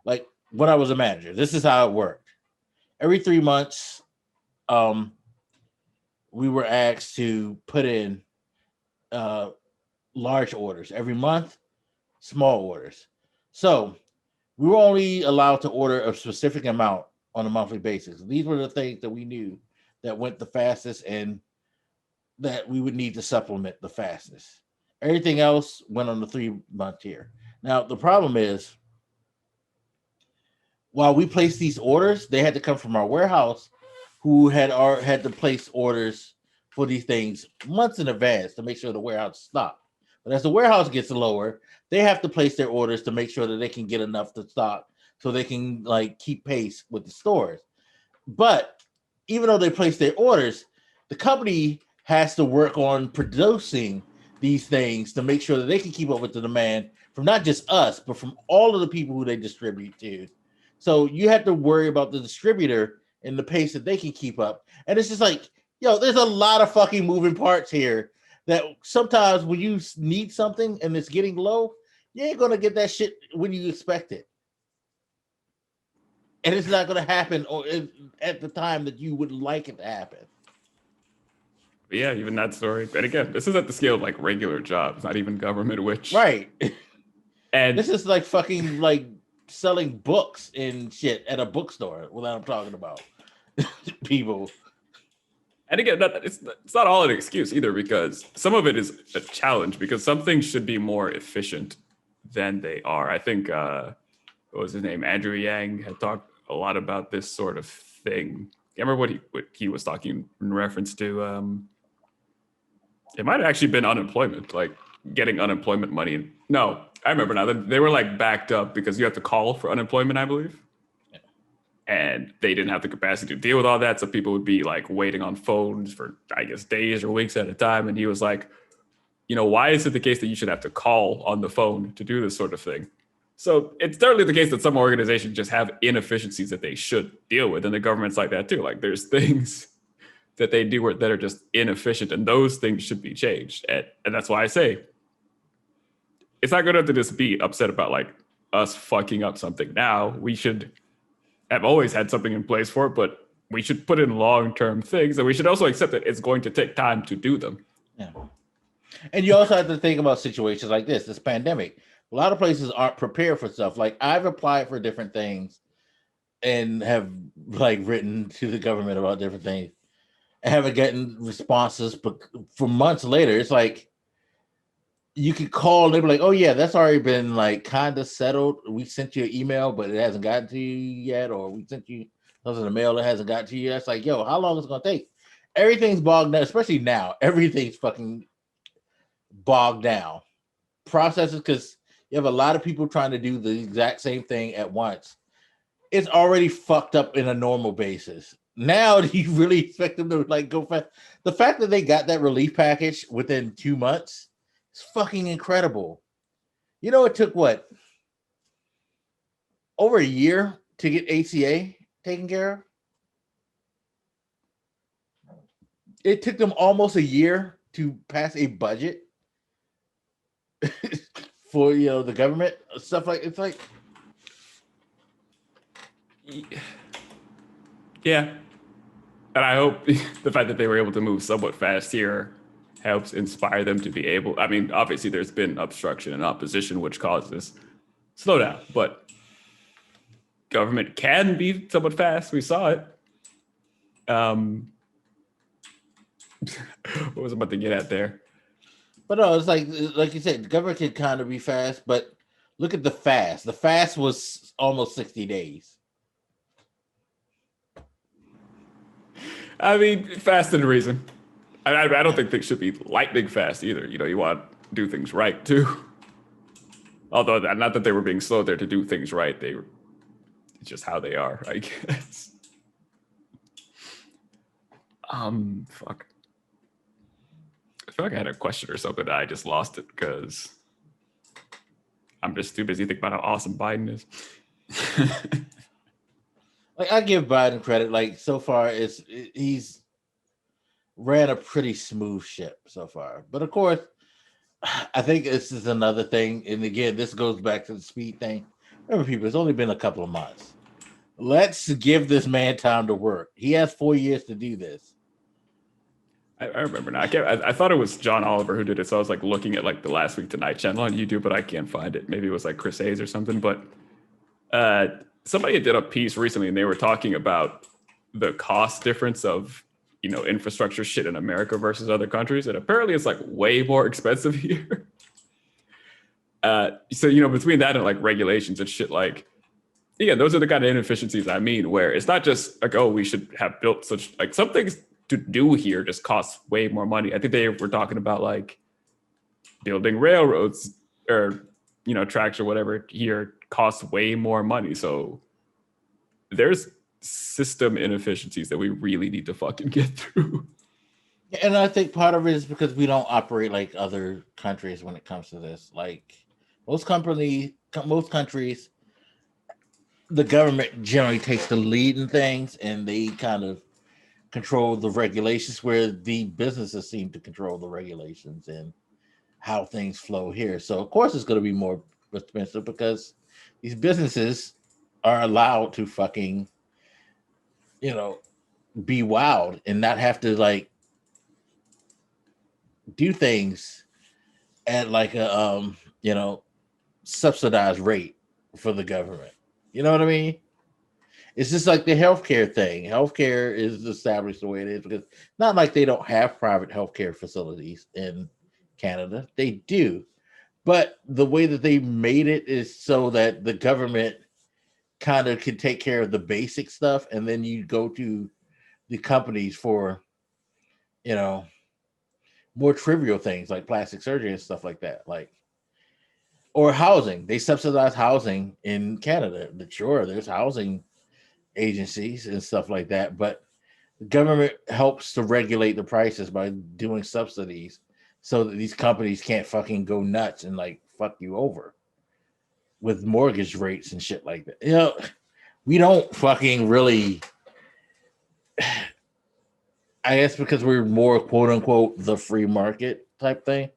like when I was a manager, this is how it worked. Every 3 months, we were asked to put in large orders. Every month, small orders. So we were only allowed to order a specific amount on a monthly basis. These were the things that we knew that went the fastest and that we would need to supplement the fastest. Everything else went on the 3-month tier. Now, the problem is, while we placed these orders, they had to come from our warehouse who had to place orders for these things months in advance to make sure the warehouse stocked. But as the warehouse gets lower, they have to place their orders to make sure that they can get enough to stock so they can like keep pace with the stores. But even though they place their orders, the company has to work on producing these things to make sure that they can keep up with the demand from not just us, but from all of the people who they distribute to. So you have to worry about the distributor and the pace that they can keep up. And it's just like, there's a lot of fucking moving parts here that sometimes when you need something and it's getting low, you ain't going to get that shit when you expect it. And it's not going to happen at the time that you would like it to happen. But yeah, even that story. And again, this is at the scale of like regular jobs, not even government, which... Right. And this is like fucking like selling books and shit at a bookstore without I'm talking about people. And again, it's not all an excuse either, because some of it is a challenge because some things should be more efficient than they are. I think, what was his name? Andrew Yang had talked a lot about this sort of thing. I remember what he was talking in reference to. It might have actually been unemployment, like getting unemployment money. No, I remember now. They were like backed up because you have to call for unemployment, I believe. And they didn't have the capacity to deal with all that. So people would be like waiting on phones for, I guess, days or weeks at a time. And he was like, why is it the case that you should have to call on the phone to do this sort of thing? So it's certainly the case that some organizations just have inefficiencies that they should deal with. And the government's like that too. Like there's things that they do that are just inefficient, and those things should be changed. And that's why I say it's not good enough to just be upset about like us fucking up something now. We should have always had something in place for it, but we should put in long-term things, and we should also accept that it's going to take time to do them. Yeah. And you also have to think about situations like this pandemic. A lot of places aren't prepared for stuff. Like I've applied for different things and have like written to the government about different things. I haven't gotten responses, but for months later, it's like you could call and they'd be like, oh yeah, that's already been like kind of settled. We sent you an email, but it hasn't gotten to you yet, or we sent you something in the mail that hasn't gotten to you yet. It's like, how long is it gonna take? Everything's bogged down, especially now. Everything's fucking bogged down. Processes, because you have a lot of people trying to do the exact same thing at once. It's already fucked up in a normal basis. Now, do you really expect them to like go fast? The fact that they got that relief package within 2 months is fucking incredible. It took what? Over a year to get ACA taken care of? It took them almost a year to pass a budget for the government stuff. Like it's like, yeah. And I hope the fact that they were able to move somewhat fast here helps inspire them to be able. I mean, obviously there's been obstruction and opposition, which causes slowdown, but government can be somewhat fast. We saw it. What was I about to get at there? But no, it's like you said, the government can kind of be fast, but look at the fast. The fast was almost 60 days. I mean, fast and reason. I don't think things should be lightning fast either. You know, you want to do things right too. Although, not that they were being slow there to do things right. It's just how they are, I guess. Fuck. I feel like I had a question or something. I just lost it because I'm just too busy thinking about how awesome Biden is. Like, I give Biden credit. Like, so far, he's ran a pretty smooth ship so far. But of course, I think this is another thing. And again, this goes back to the speed thing. Remember, people, it's only been a couple of months. Let's give this man time to work. He has 4 years to do this. I remember now. I thought it was John Oliver who did it. So I was like looking at like the Last Week Tonight channel on YouTube, but I can't find it. Maybe it was like Chris Hayes or something. But somebody did a piece recently and they were talking about the cost difference of, you know, infrastructure shit in America versus other countries. And apparently it's like way more expensive here. So, you know, between that and like regulations and shit, like, yeah, those are the kind of inefficiencies I mean, where it's not just like, oh, we should have built such, like, some things to do here just costs way more money. I think they were talking about like building railroads or, you know, tracks or whatever here costs way more money. So there's system inefficiencies that we really need to fucking get through. And I think part of it is because we don't operate like other countries when it comes to this. Like most countries, the government generally takes the lead in things and they kind of control the regulations, where the businesses seem to control the regulations and how things flow here. So of course it's going to be more expensive because these businesses are allowed to fucking, you know, be wild and not have to like do things at like a you know, subsidized rate for the government. You know what I mean? It's just like the healthcare thing. Healthcare is established the way it is because not like they don't have private healthcare facilities in Canada. They do. But the way that they made it is so that the government kind of can take care of the basic stuff. And then you go to the companies for, you know, more trivial things like plastic surgery and stuff like that. Like, or housing. They subsidize housing in Canada. Sure, there's housing agencies and stuff like that, but the government helps to regulate the prices by doing subsidies so that these companies can't fucking go nuts and like fuck you over with mortgage rates and shit like that. You know, we don't fucking really, I guess because we're more quote unquote the free market type thing.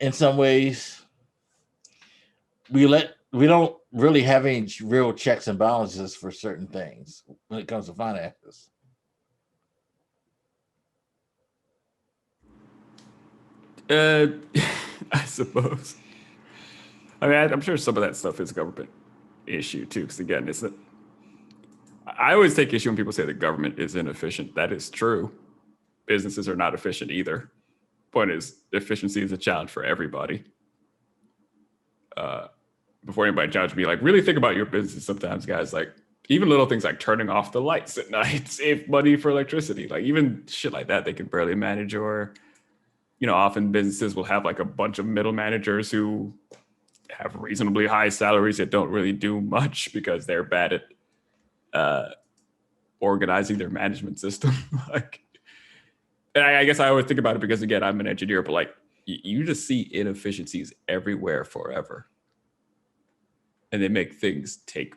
In some ways, we don't really have any real checks and balances for certain things when it comes to finances. I suppose. I mean, I'm sure some of that stuff is government issue too, because again, I always take issue when people say the government is inefficient. That is true. Businesses are not efficient either. Point is, efficiency is a challenge for everybody. Before anybody judge me, like really think about your business sometimes, guys. Like even little things like turning off the lights at night save money for electricity. Like even shit like that, they can barely manage. Or, you know, often businesses will have like a bunch of middle managers who have reasonably high salaries that don't really do much because they're bad at organizing their management system. Like, and I guess I always think about it because again, I'm an engineer, but like you just see inefficiencies everywhere forever. And they make things take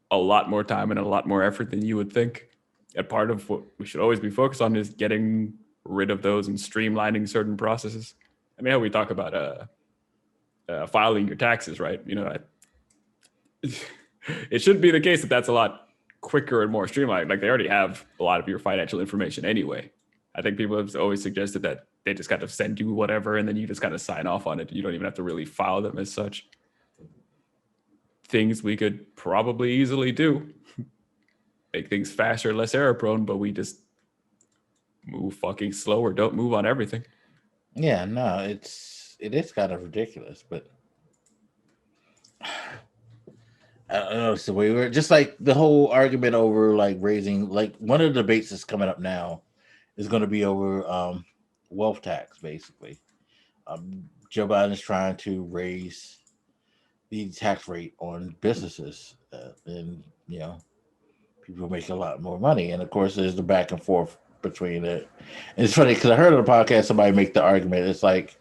a lot more time and a lot more effort than you would think. And part of what we should always be focused on is getting rid of those and streamlining certain processes. I mean, how we talk about filing your taxes, right? You know, it should be the case that that's a lot quicker and more streamlined. Like they already have a lot of your financial information anyway. I think people have always suggested that they just kind of send you whatever and then you just kind of sign off on it. You don't even have to really file them as such. Things we could probably easily do. make things faster, less error prone, but we just move fucking slower. Don't move on everything. Yeah, no, it is kind of ridiculous, but I don't know. It's the way we're just like the whole argument over like raising, like one of the debates that's coming up now is going to be over wealth tax, basically. Joe Biden is trying to raise the tax rate on businesses, and people make a lot more money. And of course, there's the back and forth between it. And it's funny because I heard on the podcast somebody make the argument. It's like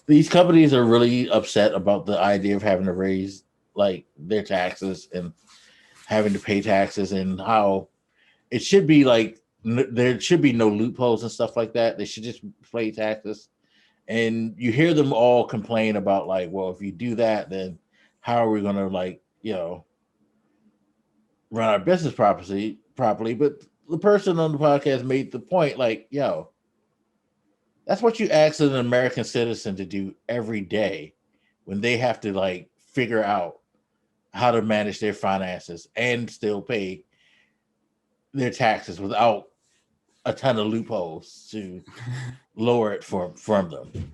these companies are really upset about the idea of having to raise like their taxes and having to pay taxes, and how it should be like there should be no loopholes and stuff like that. They should just pay taxes. And you hear them all complain about like, well, if you do that, then how are we going to like, run our business properly? But the person on the podcast made the point like, that's what you ask an American citizen to do every day when they have to like figure out how to manage their finances and still pay their taxes without a ton of loopholes to lower it from them.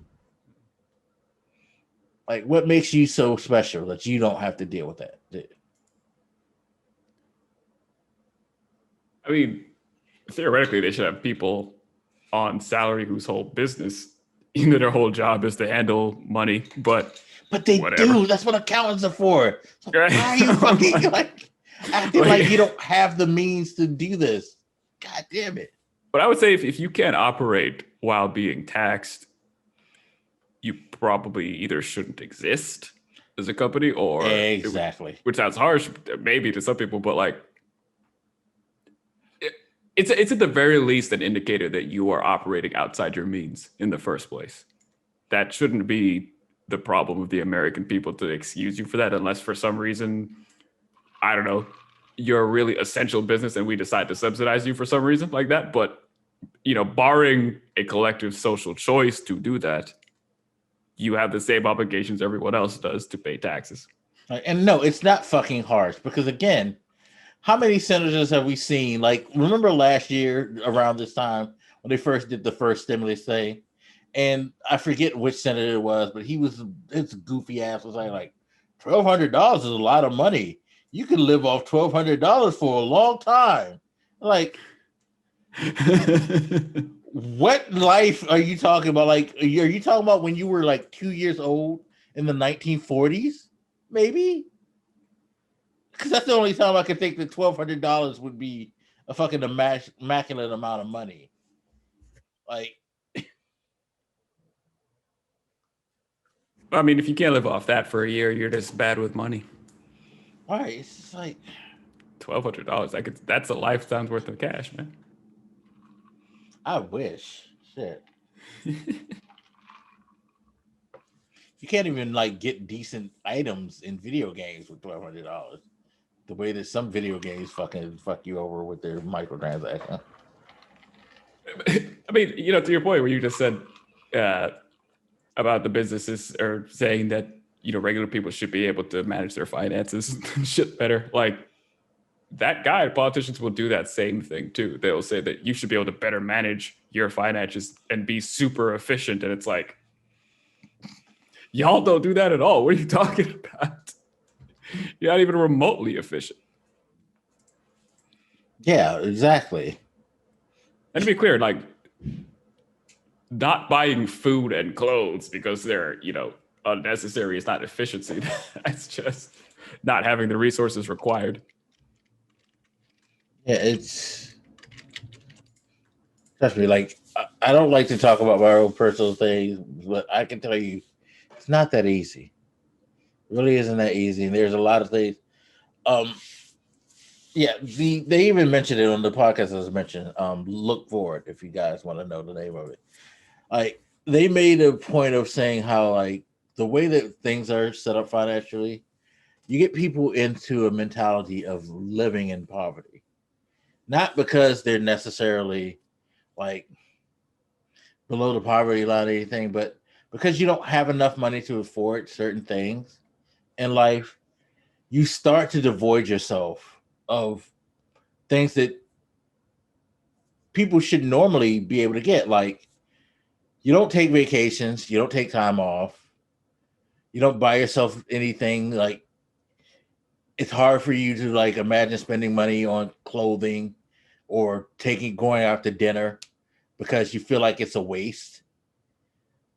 Like, what makes you so special that you don't have to deal with that? I mean, theoretically, they should have people on salary whose whole business, their whole job is to handle money, but they whatever. do. That's what accountants are for. So why are you fucking like acting like you don't have the means to do this? God damn it. But I would say if you can't operate while being taxed, you probably either shouldn't exist as a company or exactly, which sounds harsh maybe to some people, but like it's at the very least an indicator that you are operating outside your means in the first place. That shouldn't be the problem of the American people to excuse you for that, unless for some reason, I don't know, you're a really essential business and we decide to subsidize you for some reason like that. But, barring a collective social choice to do that, you have the same obligations everyone else does to pay taxes. And no, it's not fucking harsh because, again, how many senators have we seen? Like, remember last year around this time when they first did the first stimulus thing? And I forget which senator it was, but his goofy ass was like $1,200 is a lot of money. You can live off $1,200 for a long time. Like, what life are you talking about? Like, are you talking about when you were like 2 years old in the 1940s? Maybe? Because that's the only time I can think that $1,200 would be a fucking immaculate amount of money. Like, I mean, if you can't live off that for a year, you're just bad with money. right? It's just like $1,200. That's a lifetime's worth of cash, man. I wish. Shit. You can't even like get decent items in video games with $1,200. The way that some video games fucking fuck you over with their microtransaction. I mean, to your point where you just said about the businesses are saying that, regular people should be able to manage their finances and shit better. Like that guy, politicians will do that same thing too. They'll say that you should be able to better manage your finances and be super efficient. And it's like, y'all don't do that at all. What are you talking about? You're not even remotely efficient. Yeah, exactly. And to be clear, like not buying food and clothes because they're, unnecessary is not efficiency. That's just not having the resources required. Yeah, it's trust me, like I don't like to talk about my own personal things, but I can tell you it's not that easy. It really isn't that easy. And there's a lot of things. Yeah, they even mentioned it on the podcast as I mentioned. Look for it if you guys want to know the name of it. Like they made a point of saying how like the way that things are set up financially, you get people into a mentality of living in poverty. Not because they're necessarily like below the poverty line or anything, but because you don't have enough money to afford certain things in life, you start to devoid yourself of things that people should normally be able to get. Like, you don't take vacations, you don't take time off, you don't buy yourself anything. Like, it's hard for you to like imagine spending money on clothing or going out to dinner because you feel like it's a waste.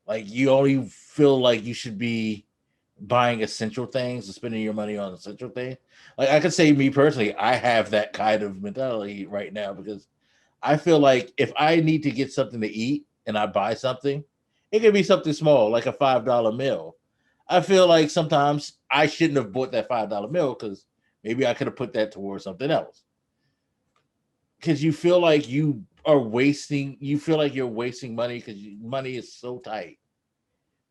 Like, you only feel like you should be buying essential things and spending your money on essential things. Like, I could say, me personally, I have that kind of mentality right now because I feel like if I need to get something to eat and I buy something, it could be something small, like a $5 meal. I feel like sometimes I shouldn't have bought that $5 meal because maybe I could have put that towards something else. Because you feel like you feel like you're wasting money because money is so tight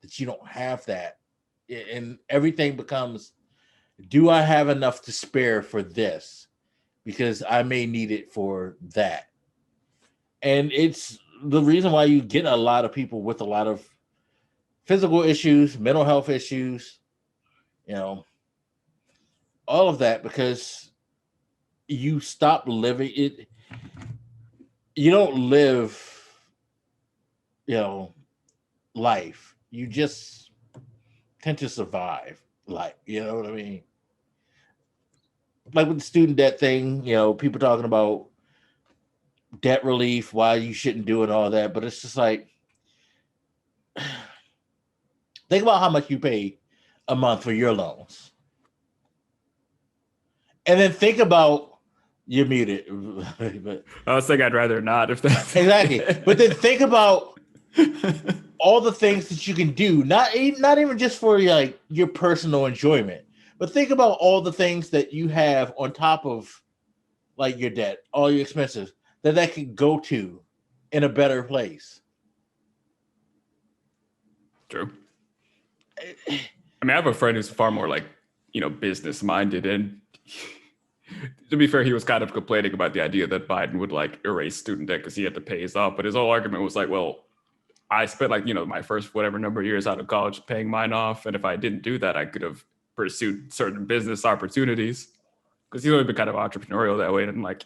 that you don't have that. And everything becomes, do I have enough to spare for this? Because I may need it for that. And it's the reason why you get a lot of people with a lot of physical issues, mental health issues, all of that, because you stop living it. You don't live, life. You just tend to survive life. You know what I mean? Like with the student debt thing, people talking about debt relief, why you shouldn't do it, all that. But it's just like, think about how much you pay a month for your loans. And then think about, you're muted. But I was thinking I'd rather not if that's exactly. But then think about all the things that you can do, not even just for your personal enjoyment, but think about all the things that you have on top of like your debt, all your expenses that could go to in a better place. True. I mean, I have a friend who's far more like, business minded, and to be fair, he was kind of complaining about the idea that Biden would like erase student debt because he had to pay his off. But his whole argument was like, well, I spent my first whatever number of years out of college paying mine off. And if I didn't do that, I could have pursued certain business opportunities, because he's always been kind of entrepreneurial that way. And like,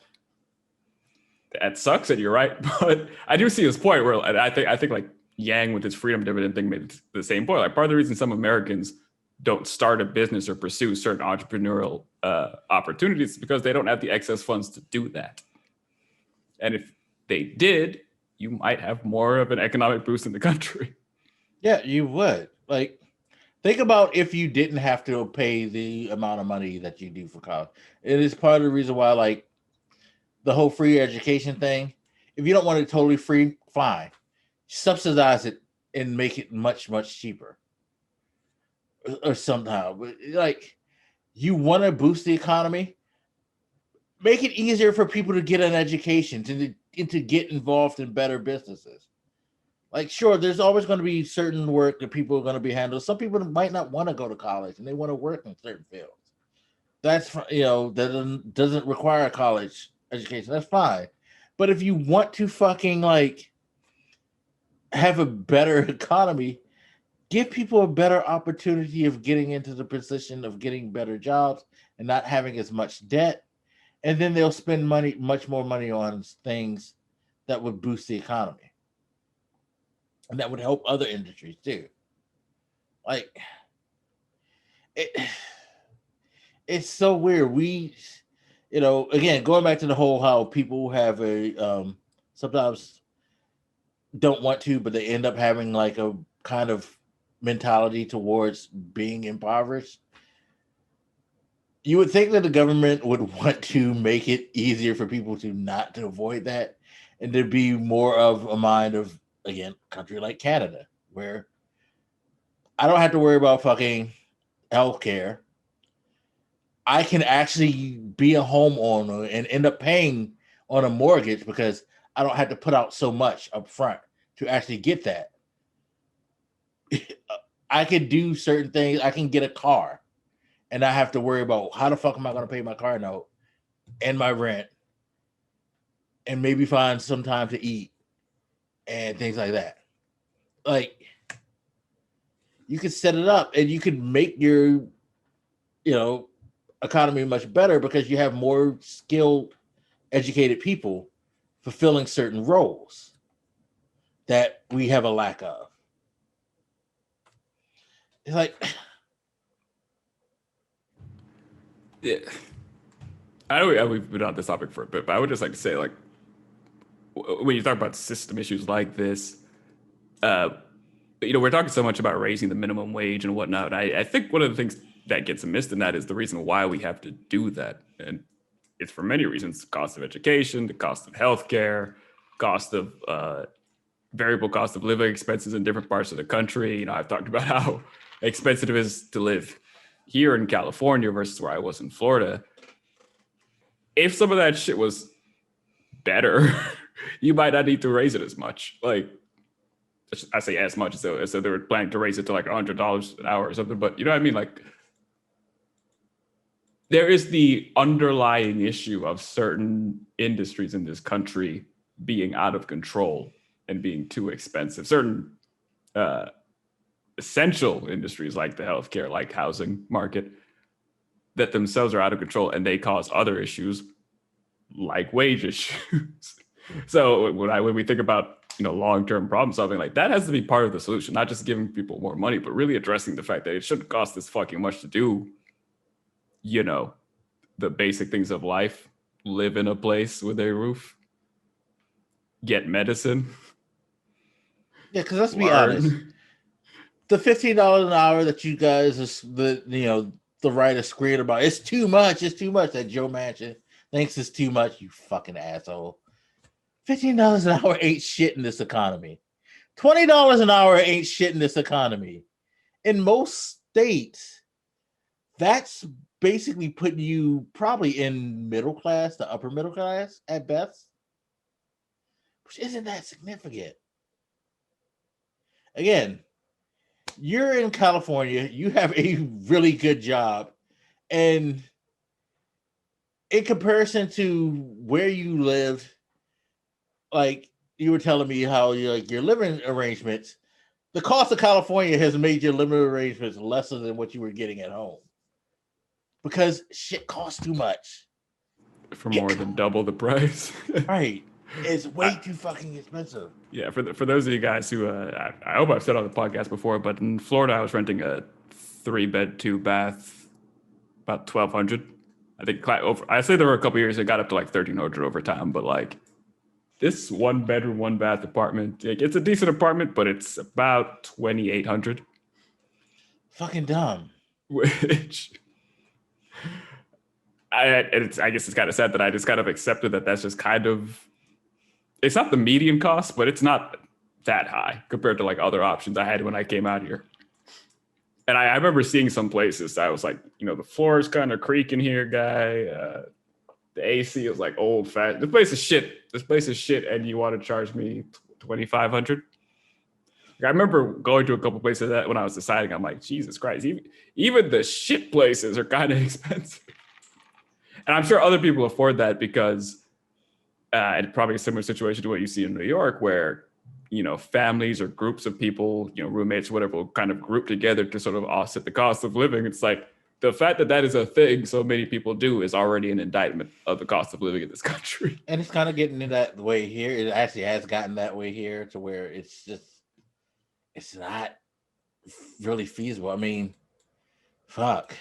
that sucks, and you're right. But I do see his point where I think like Yang with his freedom dividend thing made the same point. Like, part of the reason some Americans don't start a business or pursue certain entrepreneurial opportunities is because they don't have the excess funds to do that. And if they did, you might have more of an economic boost in the country. Yeah, you would. Like, think about if you didn't have to pay the amount of money that you do for college. It is part of the reason why, like, the whole free education thing, if you don't want it totally free, fine. Subsidize it and make it much, much cheaper. Or somehow. But like, you want to boost the economy, make it easier for people to get an education, to get involved in better businesses. Like, sure, there's always going to be certain work that people are going to be handled. Some people might not want to go to college and they want to work in certain fields. That's, that doesn't require a college education. That's fine. But if you want to fucking like have a better economy, give people a better opportunity of getting into the position of getting better jobs and not having as much debt. And then they'll spend much more money on things that would boost the economy. And that would help other industries too. Like, it's so weird. We, again, going back to the whole how people have a sometimes don't want to, but they end up having like a kind of mentality towards being impoverished. You would think that the government would want to make it easier for people to avoid that, and to be more of a mind of, again, a country like Canada, where I don't have to worry about fucking healthcare. I can actually be a homeowner and end up paying on a mortgage because I don't have to put out so much up front to actually get that. I can do certain things. I can get a car and not have to worry about how the fuck am I going to pay my car note and my rent and maybe find some time to eat and things like that. Like, you could set it up and you could make your, economy much better because you have more skilled educated people fulfilling certain roles that we have a lack of. It's like, yeah. I know we've been on this topic for a bit, but I would just like to say, like, when you talk about system issues like this, we're talking so much about raising the minimum wage and whatnot. I think one of the things that gets missed in that is the reason why we have to do that. And it's for many reasons: the cost of education, the cost of healthcare, cost of variable cost of living expenses in different parts of the country. I've talked about how expensive it is to live here in California versus where I was in Florida. If some of that shit was better, you might not need to raise it as much. Like, I say as much, so they were planning to raise it to like $100 an hour or something. But you know what I mean? Like, there is the underlying issue of certain industries in this country being out of control and being too expensive. Certain essential industries like the healthcare, like housing market, that themselves are out of control, and they cause other issues like wage issues. So when we think about long-term problem solving, like, that has to be part of the solution, not just giving people more money, but really addressing the fact that it shouldn't cost this fucking much to do the basic things of life: live in a place with a roof, get medicine. yeah, because let's be honest, the $15 an hour that you guys the writers scream about, it's too much. That Joe Manchin thinks it's too much. You fucking asshole. $15 an hour ain't shit in this economy. $20 an hour ain't shit in this economy. In most states, that's basically putting you probably in middle class to upper middle class at best, which isn't that significant. Again, you're in California, you have a really good job, and in comparison to where you live, like you were telling me how your living arrangements, the cost of California has made your living arrangements lesser than what you were getting at home because shit costs too much for more than double the price. Right. It's way too fucking expensive. Yeah, for those of you guys who I hope I've said on the podcast before, but in Florida I was renting a 3-bed 2-bath, about $1,200. I think I say there were a couple years it got up to like $1,300 over time, but like, this 1-bedroom 1-bath apartment, it's a decent apartment, but it's about $2,800. Fucking dumb. Which I guess it's kind of sad that I just kind of accepted that that's just kind of, it's not the median cost, but it's not that high compared to like other options I had when I came out here. And I remember seeing some places I was like, the floor is kind of creaking here, guy. The AC is like old fashioned. This place is shit, and you want to charge me $2,500? I remember going to a couple places that when I was deciding, I'm like, Jesus Christ, even the shit places are kind of expensive. And I'm sure other people afford that because it's probably a similar situation to what you see in New York, where families or groups of people, roommates, whatever, will kind of group together to sort of offset the cost of living. It's like, the fact that is a thing so many people do is already an indictment of the cost of living in this country. And it's kind of getting in that way here. It actually has gotten that way here to where it's not really feasible. I mean, fuck.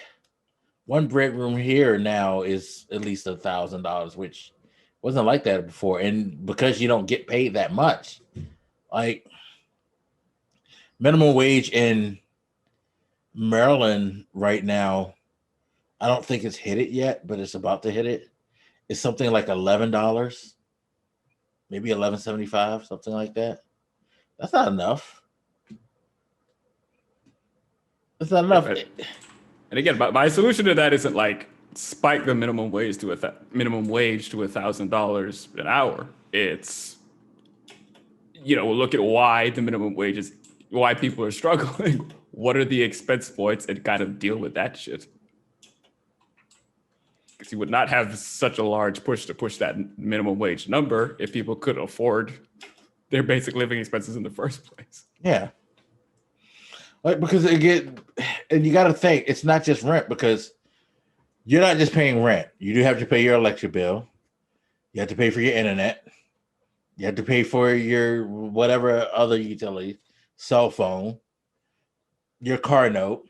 1 bedroom here now is at least $1,000, which wasn't like that before. And because you don't get paid that much, like minimum wage in Maryland right now, I don't think it's hit it yet, but it's about to hit it. It's something like $11, maybe $11.75, something like that. That's not enough. That's not enough. And again, my solution to that isn't like spike the minimum wage to $1,000 an hour. It's we'll look at why the minimum wage is, why people are struggling. What are the expense points, and kind of deal with that shit. Because you would not have such a large push to push that minimum wage number if people could afford their basic living expenses in the first place. Yeah. Like, because again, and you got to think, it's not just rent, because you're not just paying rent. You do have to pay your electric bill. You have to pay for your internet. You have to pay for your whatever other utility, cell phone, your car note,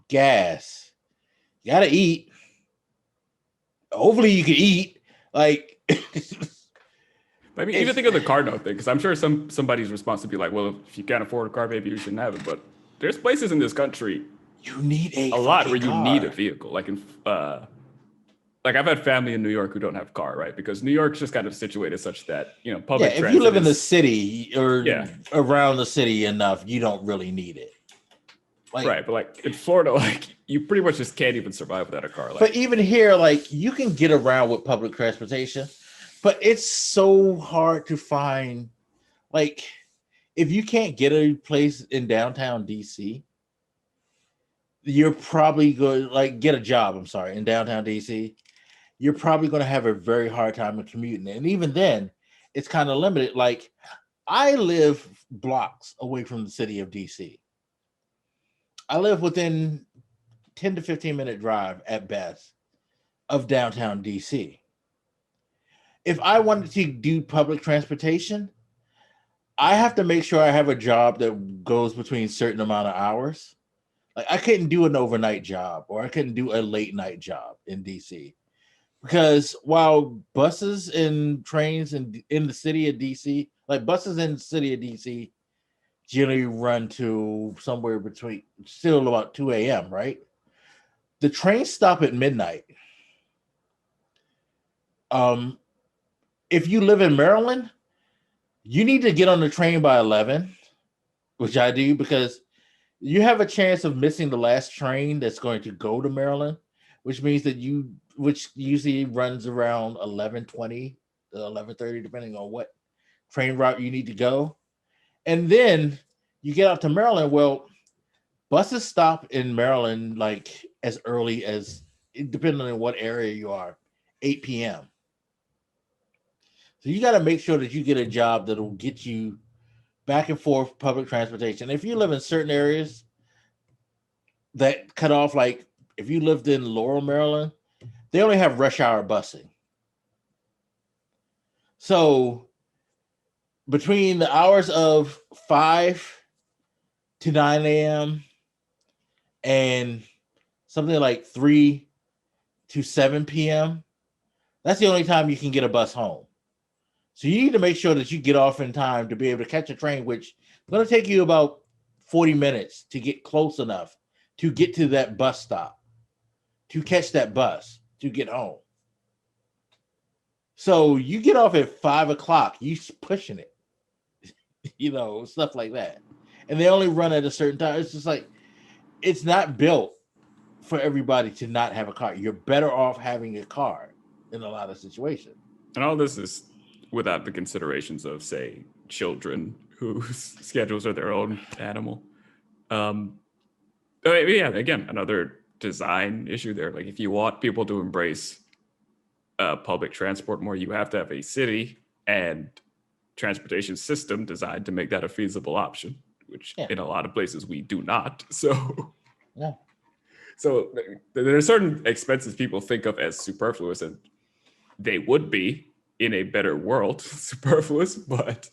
gas. You gotta eat. Hopefully, you can eat. Like, I mean, even think of the car note thing, because I'm sure somebody's response would be like, well, if you can't afford a car, maybe you shouldn't have it. But there's places in this country you need a lot where you car. need a vehicle. Like I've had family in New York who don't have a car, right? Because New York's just kind of situated such that, public transit. If you live in the city or around the city enough, you don't really need it. Like, right, but like in Florida, like you pretty much just can't even survive without a car. Like, but even here, like you can get around with public transportation, but it's so hard to find. Like, if you can't get a place in downtown DC, you're probably going to get a job. I'm sorry, in downtown DC, you're probably going to have a very hard time of commuting, and even then, it's kind of limited. Like, I live blocks away from the city of DC. I live within 10 to 15-minute drive at best of downtown DC. If I wanted to do public transportation, I have to make sure I have a job that goes between a certain amount of hours. Like, I couldn't do an overnight job, or I couldn't do a late night job in DC. Because while buses and trains in the city of DC, like buses in the city of DC generally run to somewhere between still about 2 a.m., right? The trains stop at midnight. If you live in Maryland, you need to get on the train by 11, which I do, because you have a chance of missing the last train that's going to go to Maryland, which means that which usually runs around 11:20 to 11:30, depending on what train route you need to go. And then you get out to Maryland. Well, buses stop in Maryland like as early as, depending on what area you are, 8 p.m. So you got to make sure that you get a job that will get you back and forth public transportation. If you live in certain areas that cut off, like if you lived in Laurel, Maryland, they only have rush hour busing. So between the hours of 5 to 9 a.m. and something like 3 to 7 p.m., that's the only time you can get a bus home. So you need to make sure that you get off in time to be able to catch a train, which is going to take you about 40 minutes to get close enough to get to that bus stop, to catch that bus, to get home. So you get off at 5 o'clock, you pushing it, stuff like that. And they only run at a certain time. It's just like, it's not built for everybody to not have a car. You're better off having a car in a lot of situations. And all this is without the considerations of, say, children whose schedules are their own animal. Again, another design issue there. Like, if you want people to embrace public transport more, you have to have a city and transportation system designed to make that a feasible option, which in a lot of places we do not. So, so there are certain expenses people think of as superfluous, and they would be in a better world superfluous, but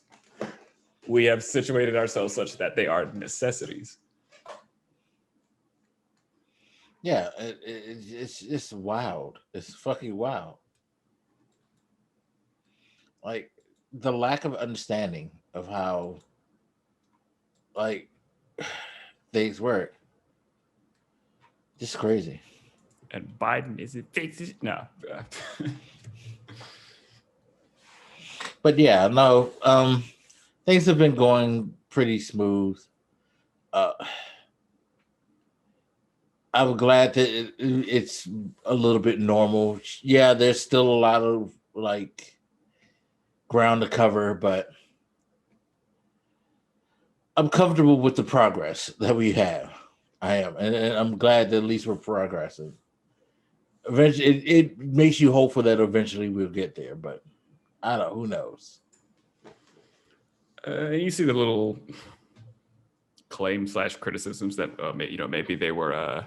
we have situated ourselves such that they are necessities. Yeah, it's wild. It's fucking wild. Like, the lack of understanding of how, like, things work. Just crazy. And Biden isn't fixing it. No. But yeah, no, things have been going pretty smooth. I'm glad that it's a little bit normal. Yeah, there's still a lot of like ground to cover, but I'm comfortable with the progress that we have. I am, and I'm glad that at least we're progressing. Eventually, it makes you hopeful that eventually we'll get there, but I don't know. Who knows? You see the little claims/criticisms that maybe they were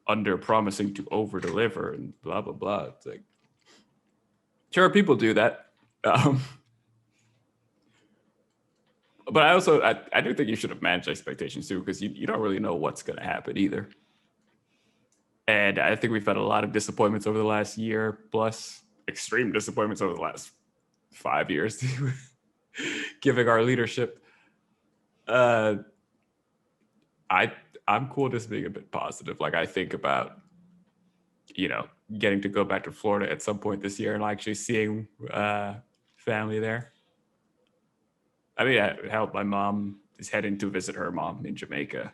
under promising to over deliver and blah blah blah. It's like, Sure, people do that. But I do think you should have managed expectations too, because you don't really know what's going to happen either. And I think we've had a lot of disappointments over the last year, plus extreme disappointments over the last 5 years, giving our leadership. I'm cool just being a bit positive. Like I think about, getting to go back to Florida at some point this year and actually seeing family there. I mean, my mom is heading to visit her mom in Jamaica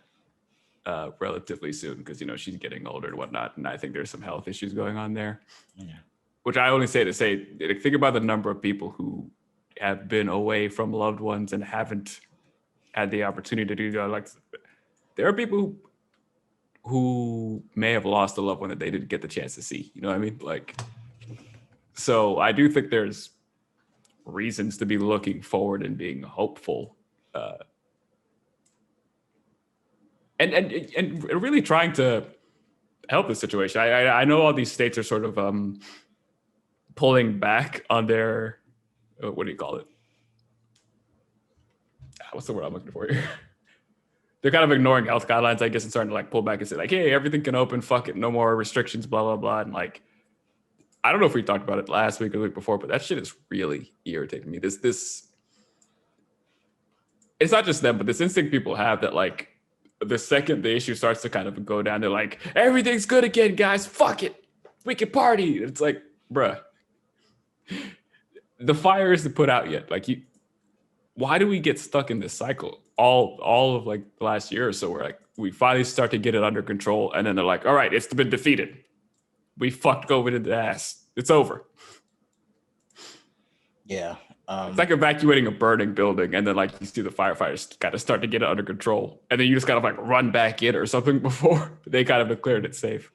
relatively soon because, she's getting older and whatnot. And I think there's some health issues going on there. Yeah. Which I only say to say, think about the number of people who have been away from loved ones and haven't had the opportunity to do that. Like, there are people who may have lost a loved one that they didn't get the chance to see. You know what I mean? Like, so I do think there's reasons to be looking forward and being hopeful, and really trying to help the situation. I know all these states are sort of pulling back on their what do you call it? What's the word I'm looking for here? They're kind of ignoring health guidelines, I guess, and starting to like pull back and say like, hey, everything can open, fuck it, no more restrictions, blah blah blah, and like. I don't know if we talked about it last week or the week before, but that shit is really irritating me. This it's not just them, but this instinct people have that like the second the issue starts to kind of go down, they're like, everything's good again, guys. Fuck it. We can party. It's like, bruh, the fire isn't put out yet. Like why do we get stuck in this cycle? All of like the last year or so where like we finally start to get it under control and then they're like, all right, it's been defeated. We fucked COVID in the ass. It's over. Yeah. It's like evacuating a burning building and then like you see the firefighters kind of start to get it under control. And then you just kind of like run back in or something before they kind of declared it safe.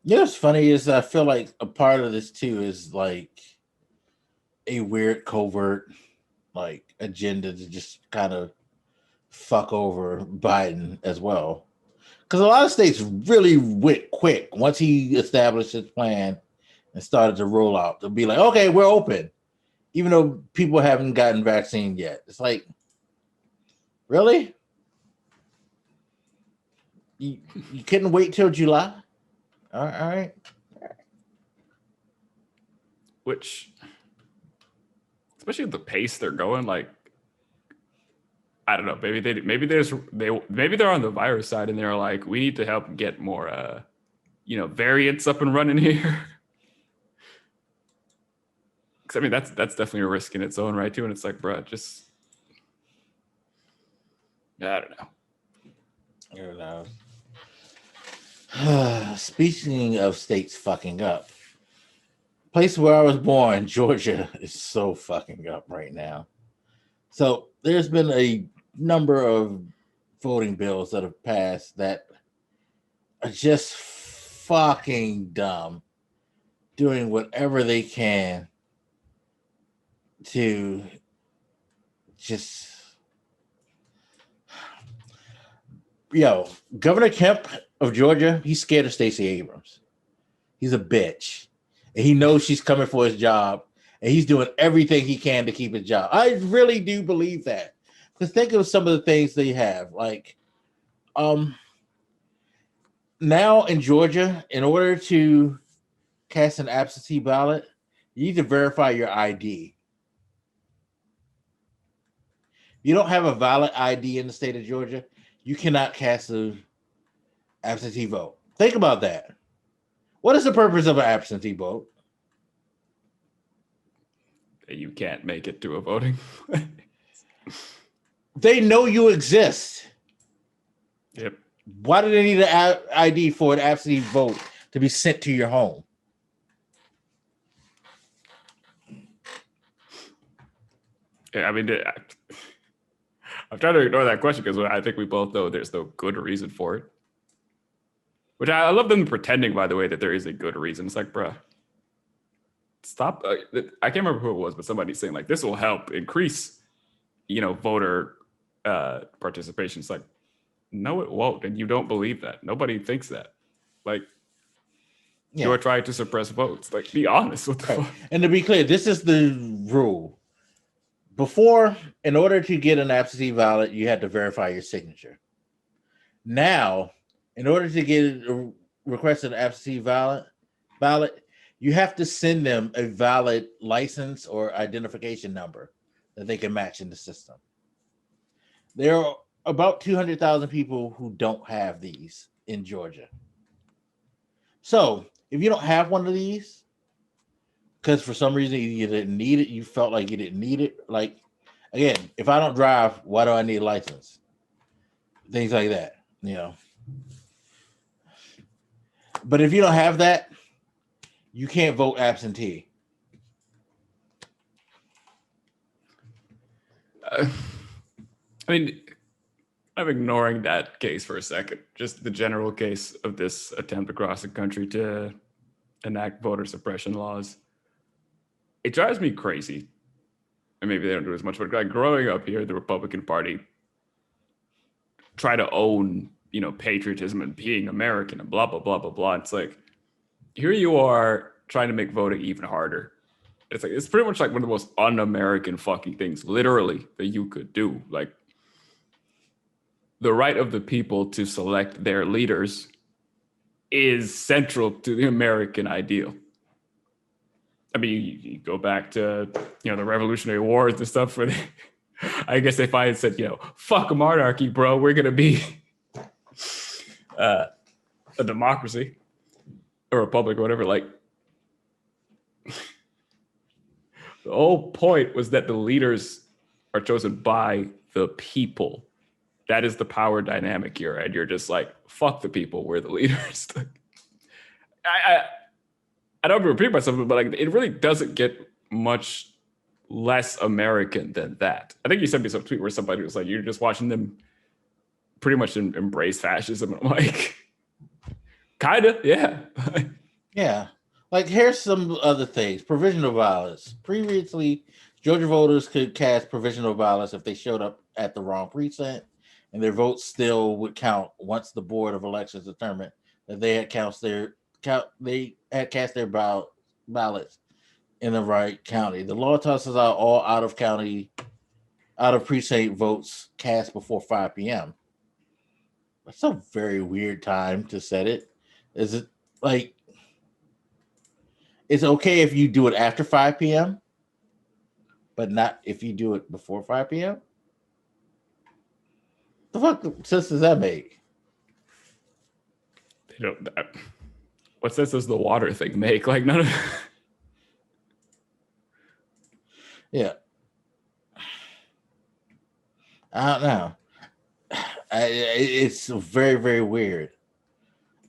You know what's funny is I feel like a part of this too is like a weird covert like agenda to just kind of fuck over Biden as well. Because a lot of states really went quick once he established his plan and started to roll out. They'll be like, okay, we're open. Even though people haven't gotten vaccine yet. It's like, really? You couldn't wait till July? All right. Which, especially at the pace they're going, like, I don't know. Maybe they're on the virus side and they're like, we need to help get more, variants up and running here. Because I mean, that's definitely a risk in its own right too. And it's like, bro, just I don't know. Speaking of states fucking up, place where I was born, Georgia, is so fucking up right now. So there's been a number of voting bills that have passed that are just fucking dumb, doing whatever they can to just... Governor Kemp of Georgia, he's scared of Stacey Abrams. He's a bitch. And he knows she's coming for his job. And he's doing everything he can to keep his job. I really do believe that. Because think of some of the things they have. Like, now in Georgia, in order to cast an absentee ballot, you need to verify your ID. If you don't have a valid ID in the state of Georgia, you cannot cast an absentee vote. Think about that. What is the purpose of an absentee vote? You can't make it to a voting. They know you exist. Yep. Why do they need an ID for an absentee vote to be sent to your home? Yeah, I mean, I'm trying to ignore that question because I think we both know there's no good reason for it. Which I love them pretending, by the way, that there is a good reason. It's like, bruh, stop. I can't remember who it was, but somebody saying like, this will help increase, voter participation. It's like, no, it won't. And you don't believe that. Nobody thinks that. Like, You're trying to suppress votes. Like, be honest. What the fuck? And to be clear, this is the rule. Before, in order to get an absentee ballot, you had to verify your signature. Now, in order to get request an absentee ballot, you have to send them a valid license or identification number that they can match in the system. There are about 200,000 people who don't have these in Georgia. So if you don't have one of these, because for some reason you didn't need it, you felt like you didn't need it. Like, again, if I don't drive, why do I need a license? Things like that, you know. But if you don't have that, you can't vote absentee. I mean, I'm ignoring that case for a second. Just the general case of this attempt across the country to enact voter suppression laws. It drives me crazy. And maybe they don't do as much, but like growing up here, the Republican Party try to own, you know, patriotism and being American and blah, blah, blah, blah, blah. It's like, here you are trying to make voting even harder. It's like, it's pretty much like one of the most un-American fucking things, literally, that you could do. Like, the right of the people to select their leaders is central to the American ideal. I mean, you go back to, you know, the Revolutionary Wars and stuff. For I guess if I had said, you know, fuck monarchy, bro, we're gonna be a democracy, a republic, or whatever. Like, the whole point was that the leaders are chosen by the people. That is the power dynamic here, and you're just like, fuck the people, we're the leaders. I don't repeat myself, but like, it really doesn't get much less American than that. I think you sent me some tweet where somebody was like, you're just watching them pretty much embrace fascism. And I'm like, kinda, yeah. Yeah. Like, here's some other things. Provisional ballots. Previously, Georgia voters could cast provisional ballots if they showed up at the wrong precinct, and their votes still would count once the Board of Elections determined that they had cast their ballots in the right county. The law tosses out all out of precinct votes cast before 5 p.m. That's a very weird time to set it. Is it like, it's okay if you do it after 5 p.m., but not if you do it before 5 p.m.? The fuck sense does that make? They don't. What sense does the water thing make? Like, none of. Yeah. I don't know. It's very, very weird.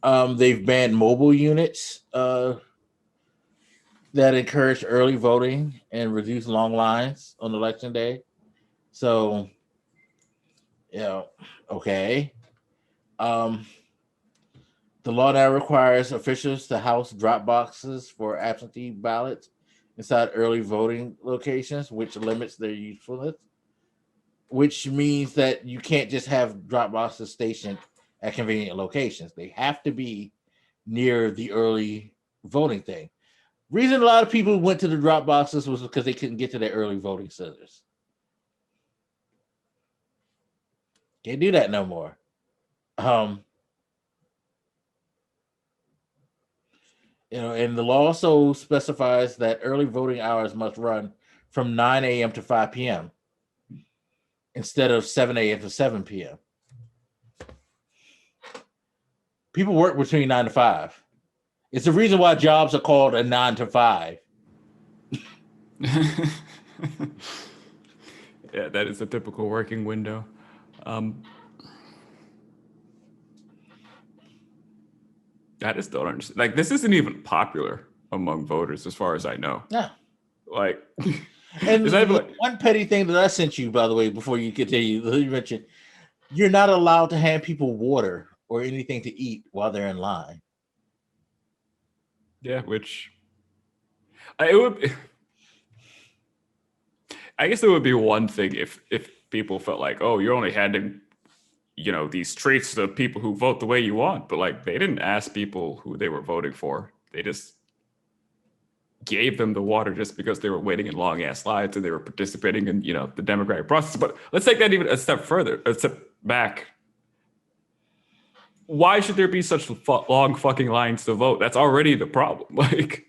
They've banned mobile units that encourage early voting and reduce long lines on election day. So, you know, okay. The law now requires officials to house drop boxes for absentee ballots inside early voting locations, which limits their usefulness, which means that you can't just have drop boxes stationed at convenient locations. They have to be near the early voting thing. Reason a lot of people went to the drop boxes was because they couldn't get to their early voting centers. Can't do that no more. You know, and the law also specifies that early voting hours must run from 9 a.m. to 5 p.m. instead of 7 a.m. to 7 p.m. People work between 9 to 5. It's the reason why jobs are called a 9 to 5. Yeah, that is a typical working window. I just don't understand. Like, this isn't even popular among voters, as far as I know. Yeah. Like, and one petty thing that I sent you, by the way, before you continue, you mentioned you're not allowed to hand people water or anything to eat while they're in line. Yeah, which it would. I guess it would be one thing if people felt like, oh, you're only handing, you know, these treats to people who vote the way you want, but like, they didn't ask people who they were voting for. They just gave them the water just because they were waiting in long ass lines and they were participating in, the democratic process. But let's take that even a step back. Why should there be such long fucking lines to vote? That's already the problem. Like,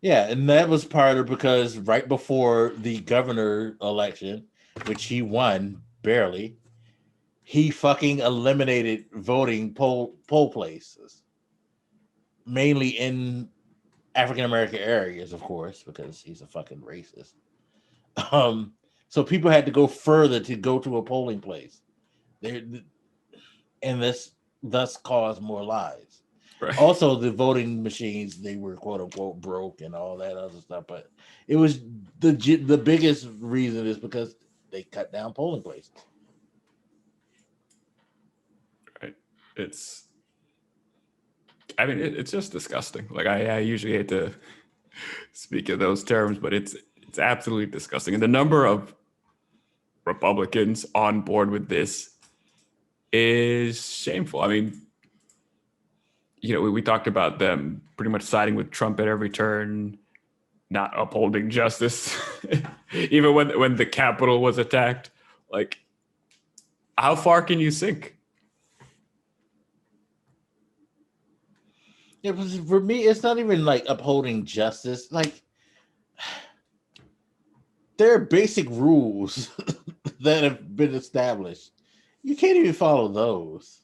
yeah, and that was part of because right before the governor election, which he won barely, he fucking eliminated voting poll places, mainly in African American areas, of course, because he's a fucking racist. So people had to go further to go to a polling place. And this thus caused more lives. right. Also, the voting machines, they were quote unquote broke and all that other stuff. But it was the biggest reason is because they cut down polling places. Right. It's just disgusting. Like I usually hate to speak of those terms, but it's absolutely disgusting. And the number of Republicans on board with this is shameful. I mean, we talked about them pretty much siding with Trump at every turn, not upholding justice, even when the Capitol was attacked. Like, how far can you sink? It was, for me, it's not even like upholding justice. Like, there are basic rules that have been established. You can't even follow those.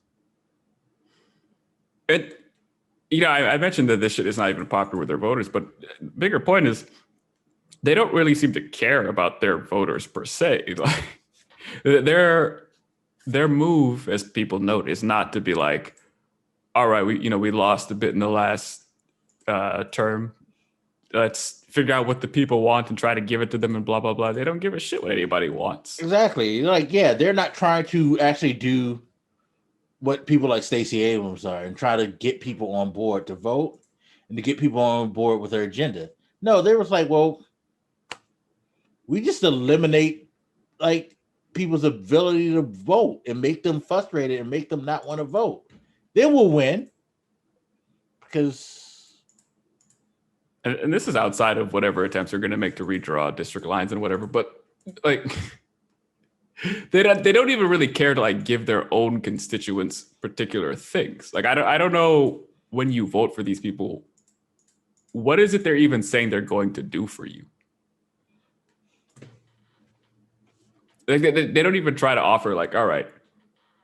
I mentioned that this shit is not even popular with their voters, but the bigger point is they don't really seem to care about their voters per se. Like, their move, as people note, is not to be like, all right, we lost a bit in the last term. Let's figure out what the people want and try to give it to them and blah, blah, blah. They don't give a shit what anybody wants. Exactly. Like, yeah, they're not trying to actually do what people like Stacey Abrams are and try to get people on board to vote and to get people on board with their agenda. No, they was like, well, we just eliminate like people's ability to vote and make them frustrated and make them not want to vote. They will win because, and this is outside of whatever attempts they're going to make to redraw district lines and whatever, but like they don't even really care to like give their own constituents particular things. Like I don't know, when you vote for these people, what is it they're even saying they're going to do for you? Like they don't even try to offer like, all right,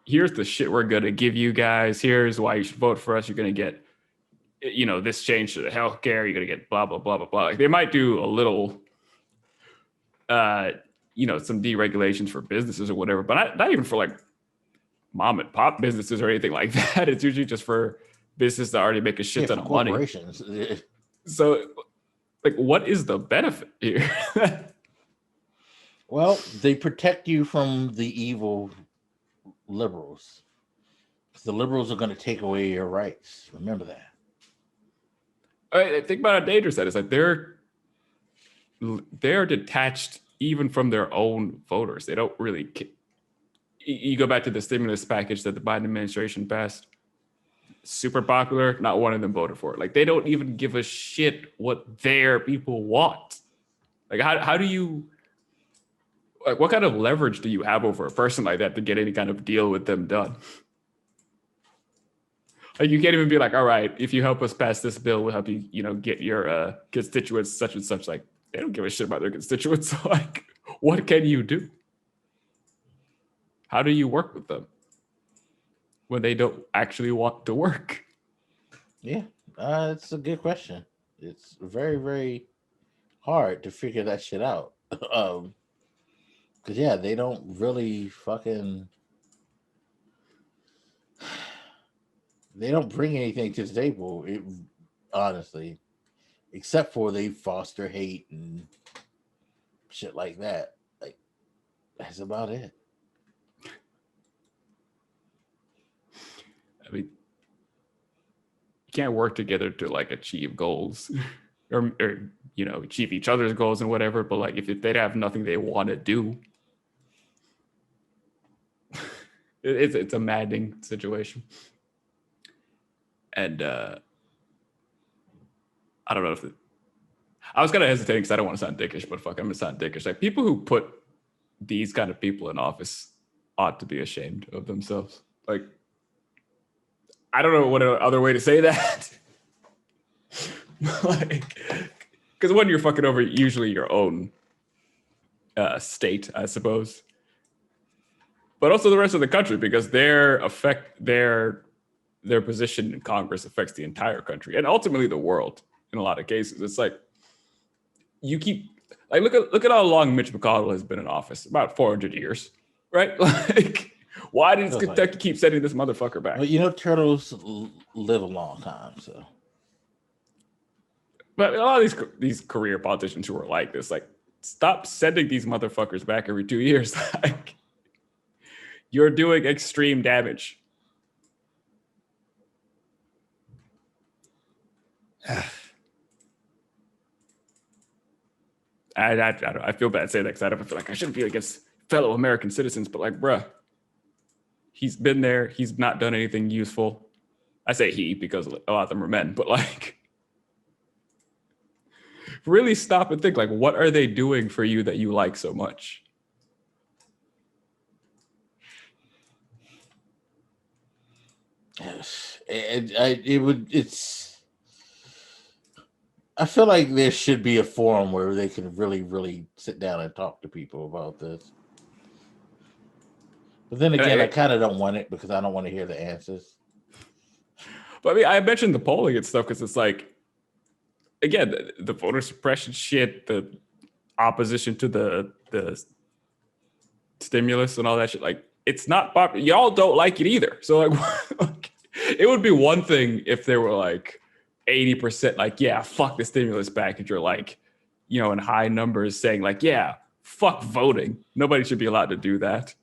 here's the shit we're going to give you guys. Here's why you should vote for us. You're going to get, this change to the healthcare. You're going to get blah, blah, blah, blah, blah. Like they might do a little, some deregulations for businesses or whatever, but not even for like mom and pop businesses or anything like that. It's usually just for businesses that already make a shit ton of money. Corporations. So like, what is the benefit here? Well, they protect you from the evil liberals. The liberals are going to take away your rights. Remember that. I think about how dangerous that is. Like they're detached even from their own voters. They don't really. You go back to the stimulus package that the Biden administration passed. Super popular. Not one of them voted for it. Like they don't even give a shit what their people want. Like how do you? Like what kind of leverage do you have over a person like that to get any kind of deal with them done? Like you can't even be like, all right, if you help us pass this bill, we'll help you, get your constituents such and such. Like they don't give a shit about their constituents. So like, what can you do? How do you work with them when they don't actually want to work? Yeah, it's a good question. It's very, very hard to figure that shit out. Because, yeah, they don't really fucking... They don't bring anything to the table, honestly. Except for they foster hate and shit like that. Like, that's about it. I mean, you can't work together to, like, achieve goals. or achieve each other's goals and whatever, but like if they have nothing they want to do, it's a maddening situation. And I don't know if I was kind of hesitating because I don't want to sound dickish, but fuck, I'm gonna sound dickish. Like people who put these kind of people in office ought to be ashamed of themselves. Like, I don't know what other way to say that. Like, because when you're fucking over usually your own state, I suppose, but also the rest of the country, because their position in Congress affects the entire country and ultimately the world in a lot of cases. It's like you keep like look at how long Mitch McConnell has been in office, about 400 years, right? Like, why does Kentucky keep sending this motherfucker back? Well, turtles live a long time, so. But a lot of these career politicians who are like this, like, stop sending these motherfuckers back every 2 years. Like, you're doing extreme damage. I feel bad saying that because I don't feel like I shouldn't be against fellow American citizens, but like, bruh, he's been there. He's not done anything useful. I say he because a lot of them are men, but like, really stop and think, like, what are they doing for you that you like so much? I feel like there should be a forum where they can really, really sit down and talk to people about this. But then again, I kind of don't want it because I don't want to hear the answers. But I mean, I mentioned the polling and stuff because it's like, again, the voter suppression shit, the opposition to the stimulus and all that shit, like, it's not popular. Y'all don't like it either. So like, it would be one thing if there were like 80% like, yeah, fuck the stimulus package, or like, you know, in high numbers saying like, yeah, fuck voting. Nobody should be allowed to do that.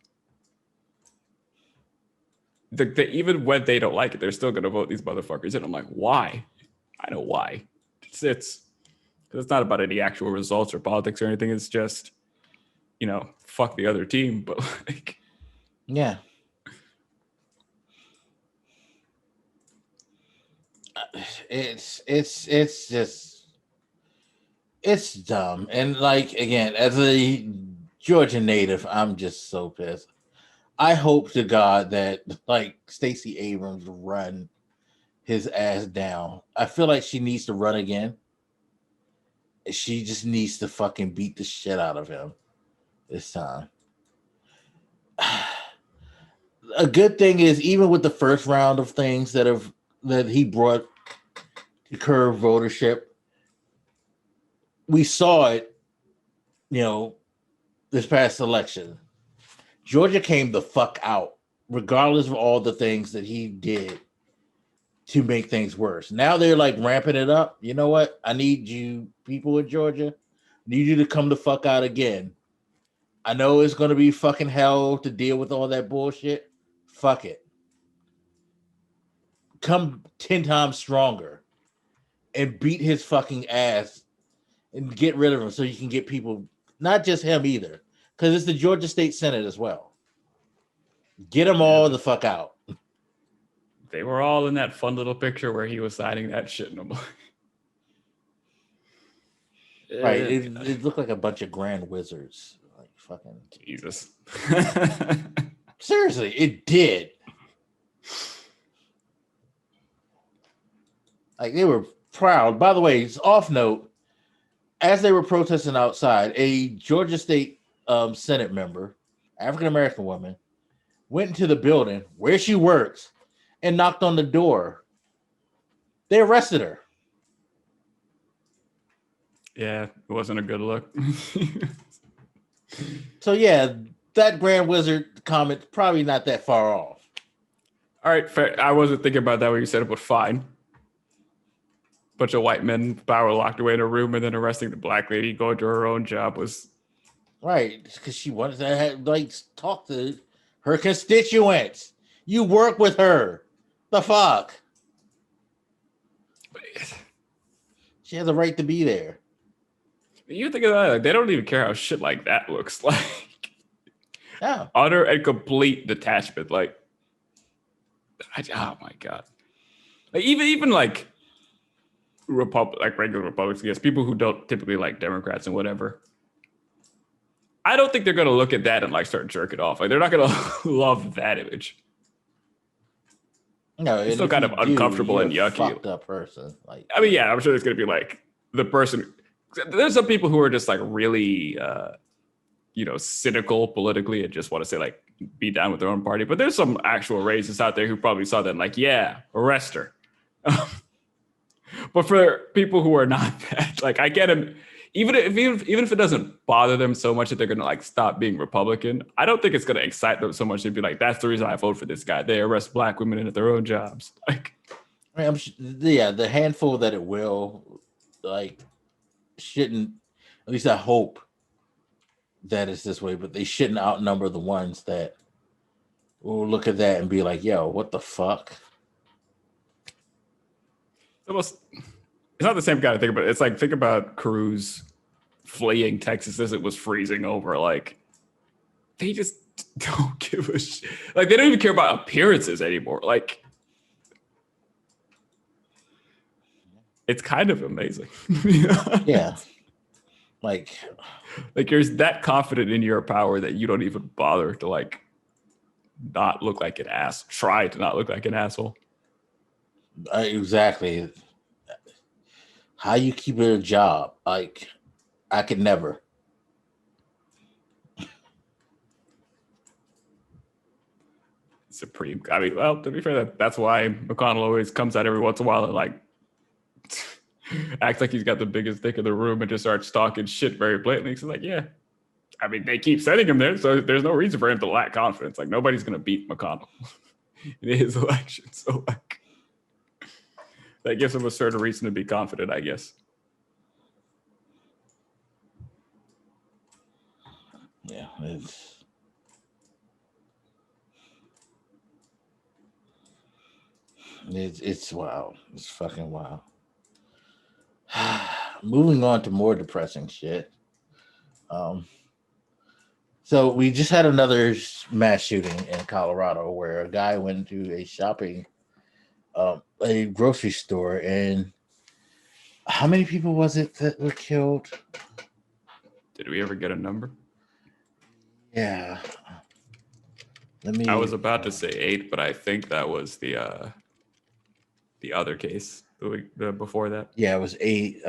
Even when they don't like it, they're still going to vote these motherfuckers in. I'm like, why? I know why. It's not about any actual results or politics or anything. It's just, you know, fuck the other team. But like, yeah. It's just, it's dumb. And like, again, as a Georgia native, I'm just so pissed. I hope to God that like Stacey Abrams run his ass down. I feel like she needs to run again. She just needs to fucking beat the shit out of him this time. A good thing is, even with the first round of things that he brought to curb votership, we saw it, you know, this past election. Georgia came the fuck out, regardless of all the things that he did to make things worse. Now they're like ramping it up. You know what? I need you people in Georgia. I need you to come the fuck out again. I know it's going to be fucking hell to deal with all that bullshit. Fuck it. Come 10 times stronger and beat his fucking ass and get rid of him so you can get people, not just him either, because it's the Georgia State Senate as well. Get them all the fuck out. They were all in that fun little picture where he was signing that shit. And I'm like, right. It looked like a bunch of grand wizards. Like, fucking Jesus. Seriously, it did. Like, they were proud. By the way, it's off note. As they were protesting outside, a Georgia State Senate member, African American woman, went into the building where she works and knocked on the door. They arrested her. Yeah, it wasn't a good look. So yeah, that Grand Wizard comment probably not that far off. All right, fair. I wasn't thinking about that when you said it, but fine. Bunch of white men power locked away in a room and then arresting the black lady going to her own job was right, because she wanted to have, like, talk to her constituents. You work with her. The fuck? She has a right to be there. You think of that, like, they don't even care how shit like that looks like. Yeah. Utter and complete detachment. Like, oh my God. Like, even like, like regular Republicans, yes, people who don't typically like Democrats and whatever. I don't think they're going to look at that and like start jerking off. Like they're not going to love that image. No, It's and still if kind you of do, uncomfortable you're and a yucky. fucked up person. Like, I mean, yeah, I'm sure there's going to be like the person. There's some people who are just like really, cynical politically and just want to say like be down with their own party. But there's some actual racists out there who probably saw that and like, yeah, arrest her. But for people who are not that, like I get them. Even if it doesn't bother them so much that they're gonna like stop being Republican, I don't think it's gonna excite them so much to be like, that's the reason I vote for this guy. They arrest black women at their own jobs. Like, I mean, yeah, the handful that it will, like, shouldn't. At least I hope that it's this way, but they shouldn't outnumber the ones that will look at that and be like, "Yo, what the fuck." It's not the same kind of thing, but it's like think about Cruz fleeing Texas as it was freezing over. Like they just don't give a shit. Like they don't even care about appearances anymore. Like it's kind of amazing. Yeah, like you're that confident in your power that you don't even bother to like not look like an ass. Try to not look like an asshole. exactly. How you keep it a job? Like, I could never. Supreme. I mean, well, to be fair, that's why McConnell always comes out every once in a while and like acts like he's got the biggest dick in the room and just starts talking shit very blatantly. He's like, yeah. I mean, they keep sending him there, so there's no reason for him to lack confidence. Like nobody's gonna beat McConnell in his election. So like that gives him a certain reason to be confident, I guess. Yeah, it's wild. It's fucking wild. Moving on to more depressing shit. So we just had another mass shooting in Colorado where a guy went to a grocery store, and how many people was it that were killed? Did we ever get a number? Yeah. I was about to say 8, but I think that was the other case the week before that. Yeah, it was 8.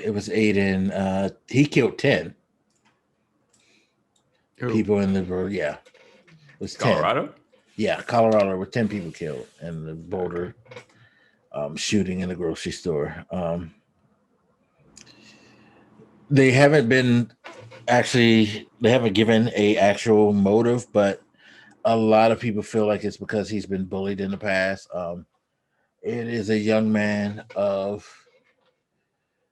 It was 8, and he killed 10 people in the road. Yeah, it was 10. Colorado. Yeah, Colorado, with 10 people killed in the Boulder shooting in the grocery store. They haven't given a actual motive, but a lot of people feel like it's because he's been bullied in the past. It is a young man of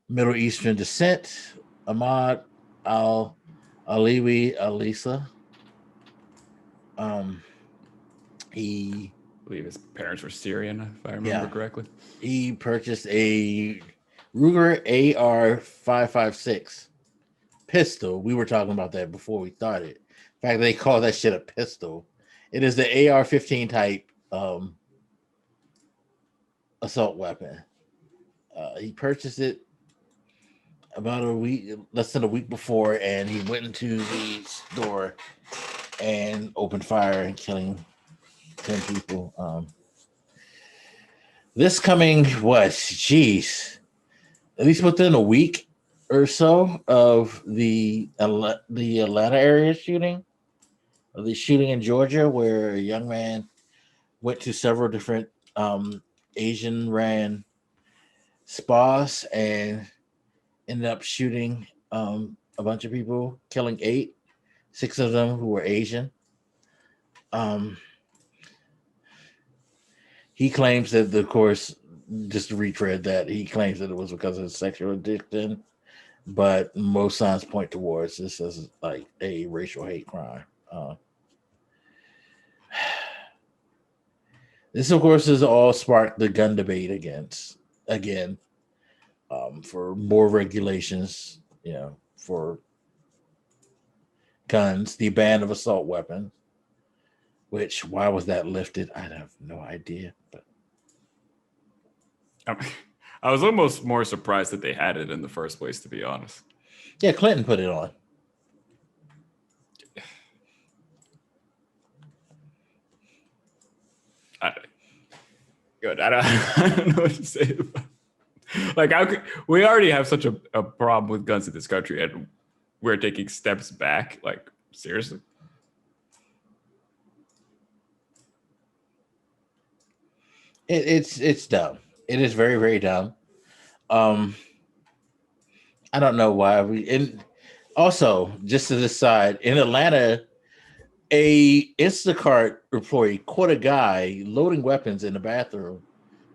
Middle Eastern descent, Ahmad Aliwi Alisa. I believe his parents were Syrian, if I remember correctly. He purchased a Ruger AR-556 pistol. We were talking about that before we started. In fact, they call that shit a pistol. It is the AR-15 type assault weapon. He purchased it about less than a week before, and he went into the store and opened fire and killing 10 people. This coming, at least within a week or so of the Atlanta area shooting, of the shooting in Georgia, where a young man went to several different Asian ran spas and ended up shooting a bunch of people, killing 8, 6 of them who were Asian. He claims that, of course, just to retread that, he claims that it was because of sexual addiction, but most signs point towards this as like a racial hate crime. This, of course, has all sparked the gun debate again, for more regulations, for guns, the ban of assault weapons. Which, why was that lifted? I have no idea. But I was almost more surprised that they had it in the first place, to be honest. yeah, Clinton put it on. Good. I don't know what to say about it. Like, we already have such a problem with guns in this country, and we're taking steps back. Like, seriously. It's dumb. It is very, very dumb. I don't know why and also, just to this side, in Atlanta, a Instacart employee caught a guy loading weapons in the bathroom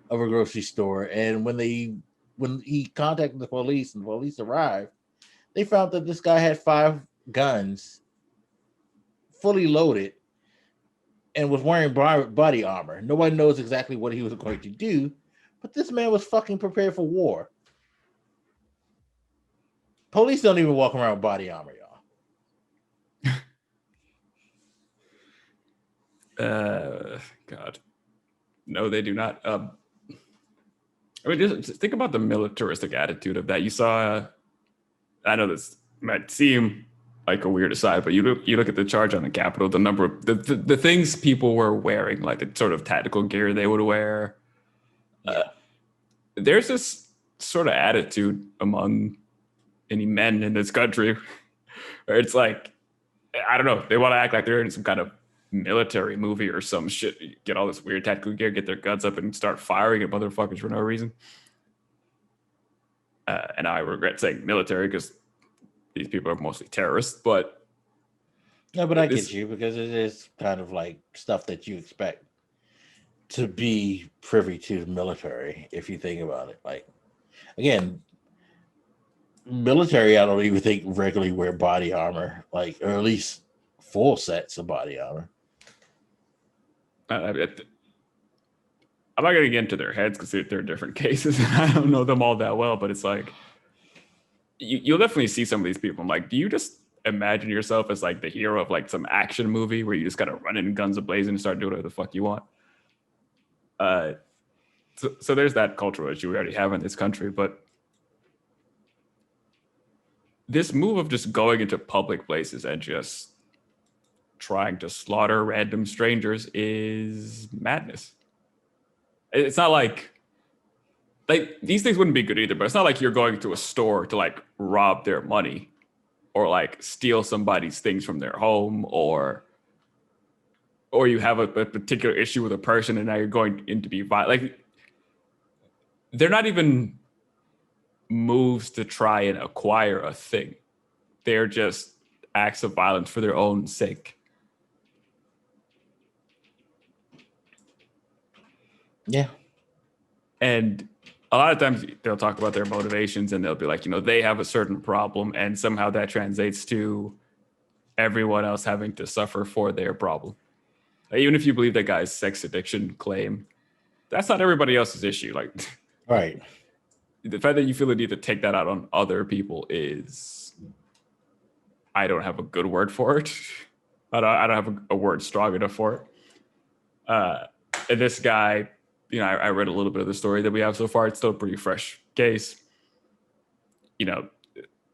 of a grocery store, and when he contacted the police and the police arrived, they found that this guy had 5 guns, fully loaded, and was wearing body armor. Nobody knows exactly what he was going to do, but this man was fucking prepared for war. Police don't even walk around with body armor, y'all. God. No, they do not. I mean, just think about the militaristic attitude of that. You saw, I know this might seem like a weird aside, but you look at the charge on the Capitol, the number of the things people were wearing, like the sort of tactical gear they would wear. There's this sort of attitude among any men in this country where it's like, I don't know, they want to act like they're in some kind of military movie or some shit, get all this weird tactical gear, get their guns up and start firing at motherfuckers for no reason. And I regret saying military because these people are mostly terrorists, but no, but I get you, because it is kind of like stuff that you expect to be privy to the military, if you think about it. Like, again, military, I don't even think regularly wear body armor, like, or at least full sets of body armor. I'm not going to get into their heads because they're different cases. I don't know them all that well, but it's like, you'll definitely see some of these people. I'm like, do you just imagine yourself as like the hero of like some action movie where you just got to run in guns a-blazing and start doing whatever the fuck you want? So there's that cultural issue we already have in this country, but this move of just going into public places and just trying to slaughter random strangers is madness. It's not like these things wouldn't be good either, but it's not like you're going to a store to like rob their money or like steal somebody's things from their home, or you have a particular issue with a person and now you're going in to be violent. Like, they're not even moves to try and acquire a thing. They're just acts of violence for their own sake. Yeah. And a lot of times they'll talk about their motivations and they'll be like, they have a certain problem and somehow that translates to everyone else having to suffer for their problem. Even if you believe that guy's sex addiction claim, that's not everybody else's issue. Like, right. The fact that you feel the need to take that out on other people is, I don't have a good word for it. I don't have a word strong enough for it. And this guy, I read a little bit of the story that we have so far. It's still a pretty fresh case. There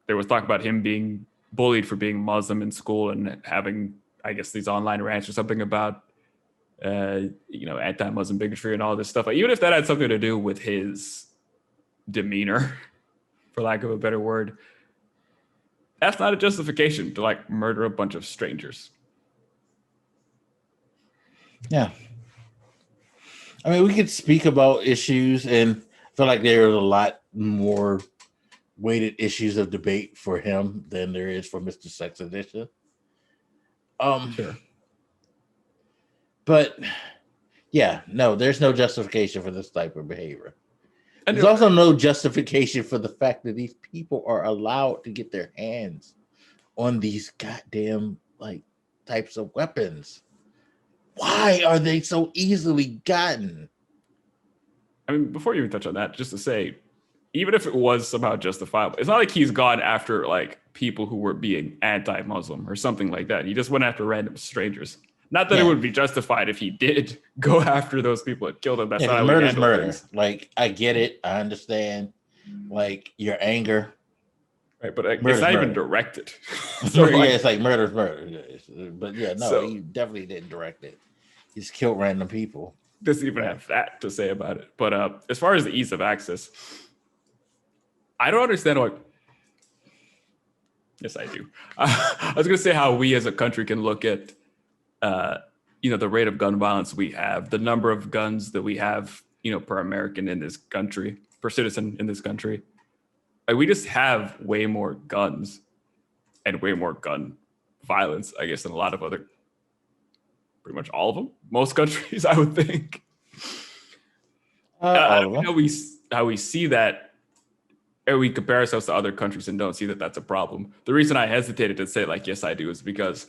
was talk about him being bullied for being Muslim in school and having, I guess, these online rants or something about, anti-Muslim bigotry and all this stuff. Like, even if that had something to do with his demeanor, for lack of a better word, that's not a justification to like murder a bunch of strangers. Yeah. I mean, we could speak about issues, and I feel like there's a lot more weighted issues of debate for him than there is for Mr. Sex Addiction. Sure. But yeah, no, there's no justification for this type of behavior. There's also no justification for the fact that these people are allowed to get their hands on these goddamn types of weapons. Why are they so easily gotten? I mean, before you even touch on that, just to say, even if it was somehow justifiable, it's not like he's gone after like people who were being anti-Muslim or something like that. He just went after random strangers. Not that it would be justified if he did go after those people and kill them. That's not how we murder's handle murder. things. Like, I get it. I understand. Like, your anger. Right, but it's not even directed. So, yeah, it's like murder's murder. But yeah, no, So, he definitely didn't direct it. He just killed random people. Doesn't even have that to say about it. But as far as the ease of access, I don't understand why. Yes, I do. I was going to say how we as a country can look at, the rate of gun violence we have, the number of guns that we have, per American in this country, per citizen in this country. Like, we just have way more guns and way more gun violence, I guess, than a lot of other, pretty much all of them, most countries, I would think. I don't know how we see that, or we compare ourselves to other countries and don't see that that's a problem. The reason I hesitated to say, like, yes, I do, is because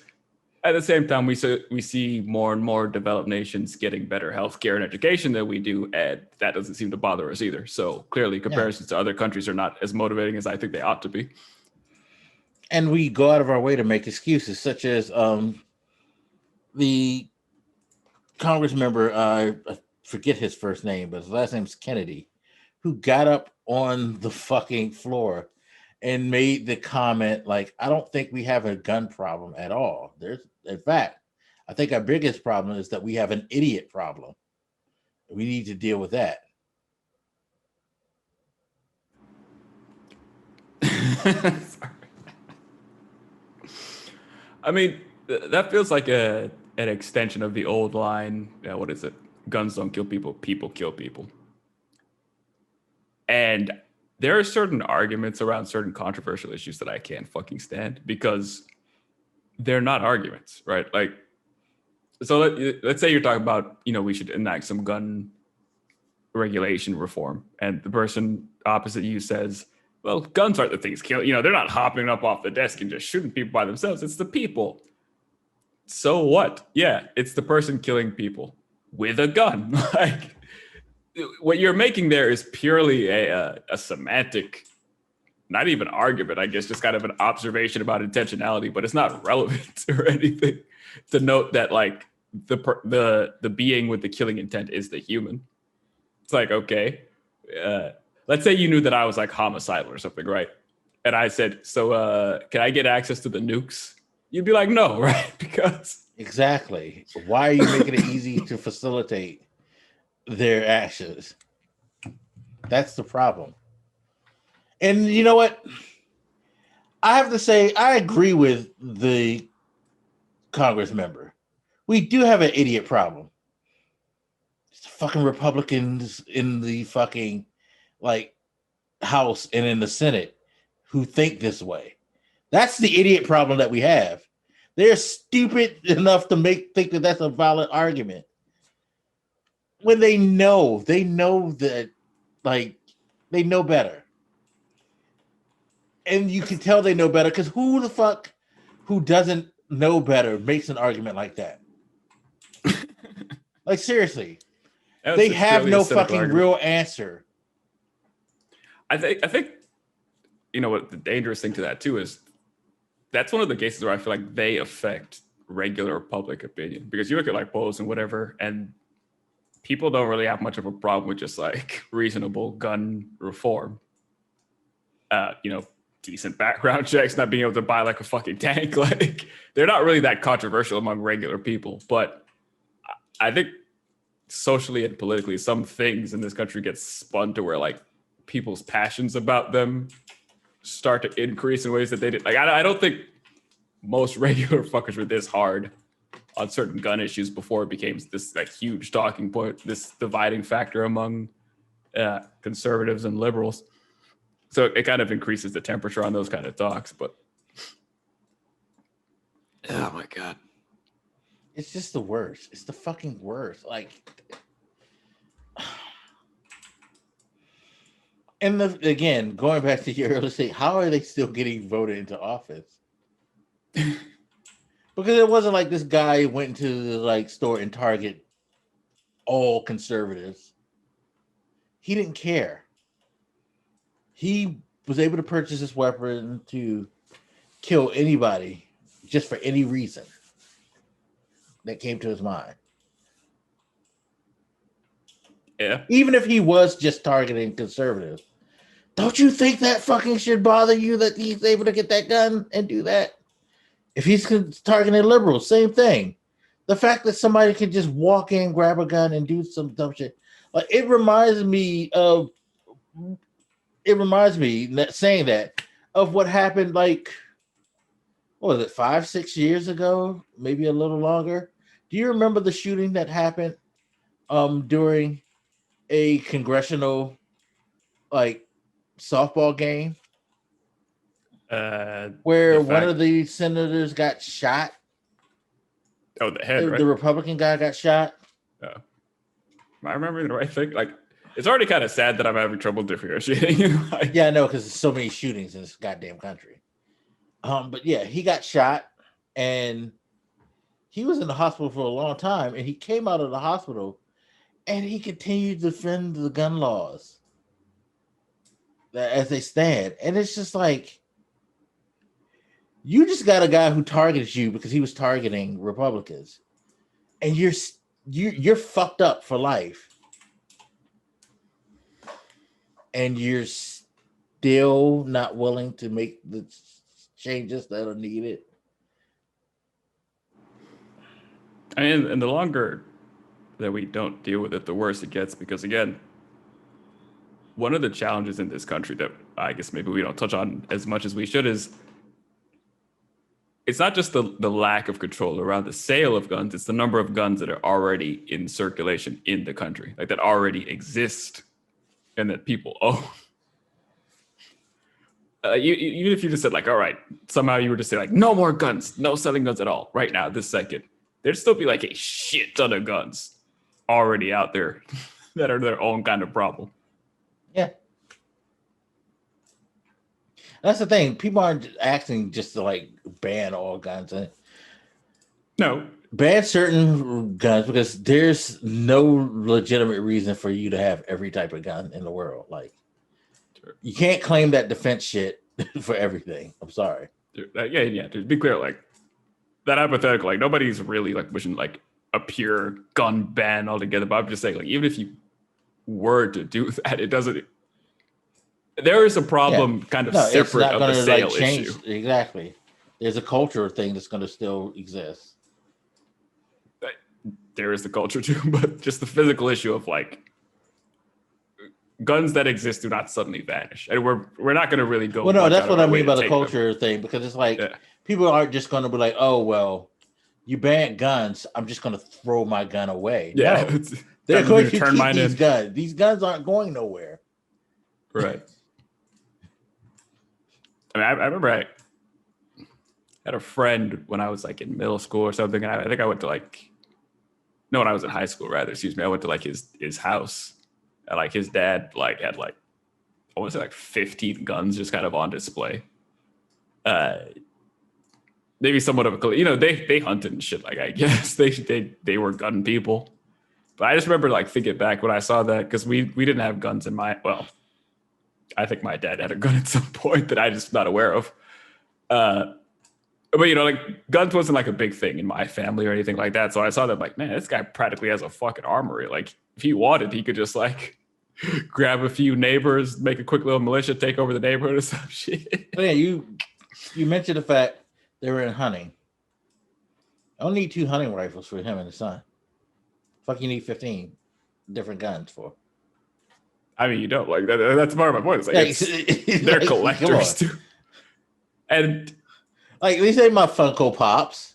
at the same time, we see more and more developed nations getting better healthcare and education than we do, and that doesn't seem to bother us either. So clearly, comparisons to other countries are not as motivating as I think they ought to be. And we go out of our way to make excuses, such as the Congress member, I forget his first name, but his last name's Kennedy, who got up on the fucking floor and made the comment, like, I don't think we have a gun problem at all. In fact, I think our biggest problem is that we have an idiot problem. We need to deal with that. I mean, that feels like an extension of the old line. What is it? Guns don't kill people, people kill people. And there are certain arguments around certain controversial issues that I can't fucking stand because they're not arguments, right? Like, so let's say you're talking about, we should enact some gun regulation reform, and the person opposite you says, well, guns aren't the things killing, they're not hopping up off the desk and just shooting people by themselves. It's the people. So what? Yeah, it's the person killing people with a gun. Like, what you're making there is purely a semantic, not even argument, I guess, just kind of an observation about intentionality, but it's not relevant or anything to note that, like, the being with the killing intent is the human. It's like, okay, let's say you knew that I was like homicidal or something, right? And I said, so can I get access to the nukes? You'd be like, no, right? Because exactly. Why are you making it easy to facilitate their actions? That's the problem. And you know what? I have to say, I agree with the Congress member. We do have an idiot problem. It's fucking Republicans in the fucking, like, House and in the Senate who think this way. That's the idiot problem that we have. They're stupid enough to think that that's a valid argument. When they know that, like, they know better. And you can tell they know better, because who the fuck who doesn't know better makes an argument like that? Like, seriously. They have no fucking real answer. I think what the dangerous thing to that too is that's one of the cases where I feel like they affect regular public opinion, because you look at like polls and whatever, and people don't really have much of a problem with just like reasonable gun reform. Decent background checks, not being able to buy like a fucking tank. Like, they're not really that controversial among regular people. But I think socially and politically, some things in this country get spun to where like people's passions about them start to increase in ways that they did. Like, I don't think most regular fuckers were this hard on certain gun issues before it became this like huge talking point, this dividing factor among conservatives and liberals. So it kind of increases the temperature on those kind of talks. But oh my God, it's just the worst. It's the fucking worst. Like, and again, going back to your earlier state, how are they still getting voted into office? Because it wasn't like this guy went into the like store and target all conservatives. He didn't care. He was able to purchase this weapon to kill anybody just for any reason. that came to his mind. Yeah. Even if he was just targeting conservatives, don't you think that fucking should bother you that he's able to get that gun and do that? If he's targeting liberals, same thing. The fact that somebody can just walk in, grab a gun, and do some dumb shit, like it reminds me that saying that of what happened, like, what was it, 5-6 years ago, maybe a little longer. Do you remember the shooting that happened during a congressional like softball game where one of the senators got shot? Oh, the head, right? The Republican guy got shot. Yeah. Am I remembering the right thing? Like, it's already kind of sad that I'm having trouble differentiating. Like, yeah, I know, because there's so many shootings in this goddamn country. But yeah, he got shot, and he was in the hospital for a long time, and he came out of the hospital, and he continued to defend the gun laws as they stand. And it's just like, you just got a guy who targets you because he was targeting Republicans, and you're fucked up for life, and you're still not willing to make the changes that are needed. I mean, and the longer that we don't deal with it, the worse it gets. Because again, one of the challenges in this country that I guess maybe we don't touch on as much as we should is it's not just the lack of control around the sale of guns, it's the number of guns that are already in circulation in the country, like that already exist and that people own. Even if you just said like, all right, somehow you were to say like, no more guns, no selling guns at all right now, this second, there'd still be like a shit ton of guns already out there that are their own kind of problem. Yeah. That's the thing. People aren't acting just to like ban all guns. No. Ban certain guns because there's no legitimate reason for you to have every type of gun in the world. Like, sure. You can't claim that defense shit for everything. I'm sorry. Yeah. To be clear, like that hypothetical, like nobody's really like wishing like a pure gun ban altogether. But I'm just saying, like, even if you were to do that, it doesn't. There is a problem kind of separate of the sale issue. Exactly. There's a culture thing that's going to still exist. There is the culture too, but just the physical issue of like guns that exist do not suddenly vanish. And we're not going to really go. Well, no, that's what I mean by the culture thing, because it's like people aren't just going to be like, oh, well, you banned guns, I'm just going to throw my gun away. Yeah. No, they're going to turn mine in. Guns. These guns aren't going nowhere. Right. I mean, I remember I had a friend when I was like in middle school or something. And I think I went to when I was in high school, rather, I went to like his house, and like his dad like had like, I want to say like 15 guns just kind of on display. Maybe somewhat of a, they hunted and shit. Like, I guess they were gun people. But I just remember like thinking back when I saw that, because we didn't have guns in I think my dad had a gun at some point that I just not aware of. But like guns wasn't like a big thing in my family or anything like that. So I saw that like, man, this guy practically has a fucking armory. Like if he wanted, he could just like grab a few neighbors, make a quick little militia, take over the neighborhood or some shit. But yeah, you mentioned the fact they were in hunting. I only need 2 hunting rifles for him and his son. Fuck, you need 15 different guns for. I mean, you don't like that. That's part of my point. It's like they're like, collectors too. And like these ain't my Funko Pops.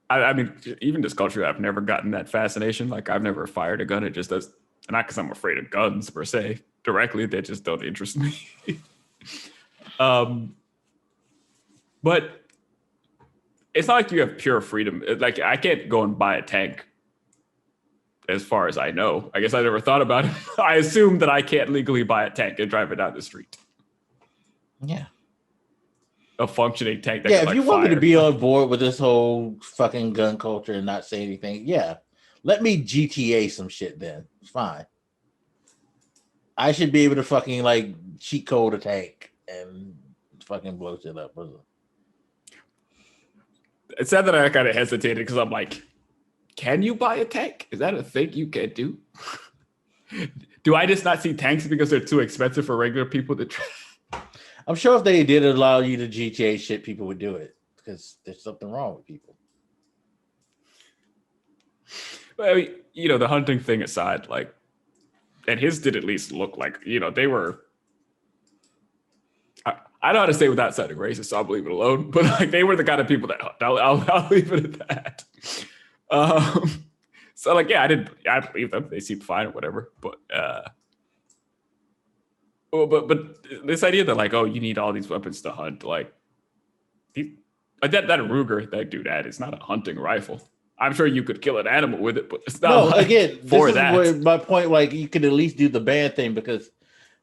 I mean, even this culture, I've never gotten that fascination. Like, I've never fired a gun. It just does, not because I'm afraid of guns per se. Directly, they just don't interest me. But it's not like you have pure freedom. Like, I can't go and buy a tank, as far as I know. I guess I never thought about it. I assume that I can't legally buy a tank and drive it down the street. Yeah. A functioning tank that if you want me to be on board with this whole fucking gun culture and not say anything, let me GTA some shit then. It's fine. I should be able to fucking like cheat code a tank and fucking blow shit up. It's sad that I kind of hesitated because I'm like, can you buy a tank? Is that a thing you can do? Do I just not see tanks because they're too expensive for regular people to try? I'm sure if they did allow you to GTA shit, people would do it because there's something wrong with people. I mean, you know, the hunting thing aside, like, and his did at least look like, you know, they were. I know how to say without sounding racist, so I'll leave it alone. But like, they were the kind of people that hunt. I'll leave it at that. So like, yeah, I believe them. They seemed fine or whatever. But but this idea that like, oh, you need all these weapons to hunt, like that Ruger that dude had is not a hunting rifle. I'm sure you could kill an animal with it, but it's not. No, like again, for this that. is where my point. Like, you could at least do the band thing because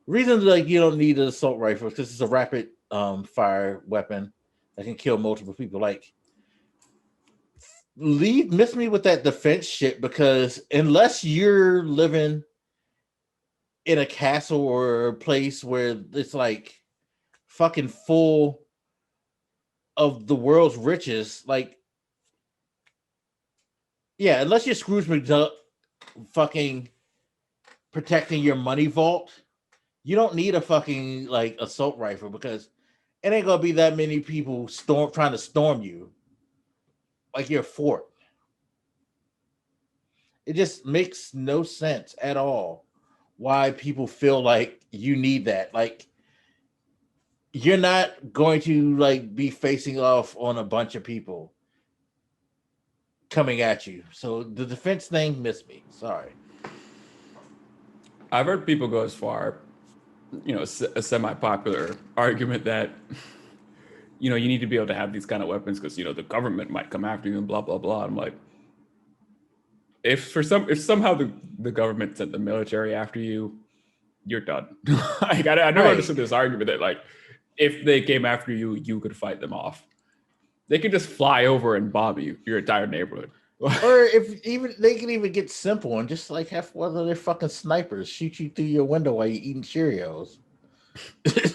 reasons like you don't need an assault rifle because it's a rapid fire weapon that can kill multiple people. Like, miss me with that defense shit because unless you're living in a castle or a place where it's like fucking full of the world's riches, like, yeah, unless you're Scrooge McDuck fucking protecting your money vault, you don't need a fucking like assault rifle because it ain't gonna be that many people trying to storm you like your fort. It just makes no sense at all why people feel like you need that. Like, you're not going to like be facing off on a bunch of people coming at you. So the defense thing missed me. Sorry. I've heard people go as far, you know, a semi-popular argument that, you know, you need to be able to have these kind of weapons because, you know, the government might come after you and blah, blah, blah. I'm like, if somehow the government sent the military after you, you're done. Like, I never understood this argument that like, if they came after you, you could fight them off. They could just fly over and bomb your entire neighborhood. Or if even they can even get simple and just like have one of their fucking snipers shoot you through your window while you're eating Cheerios.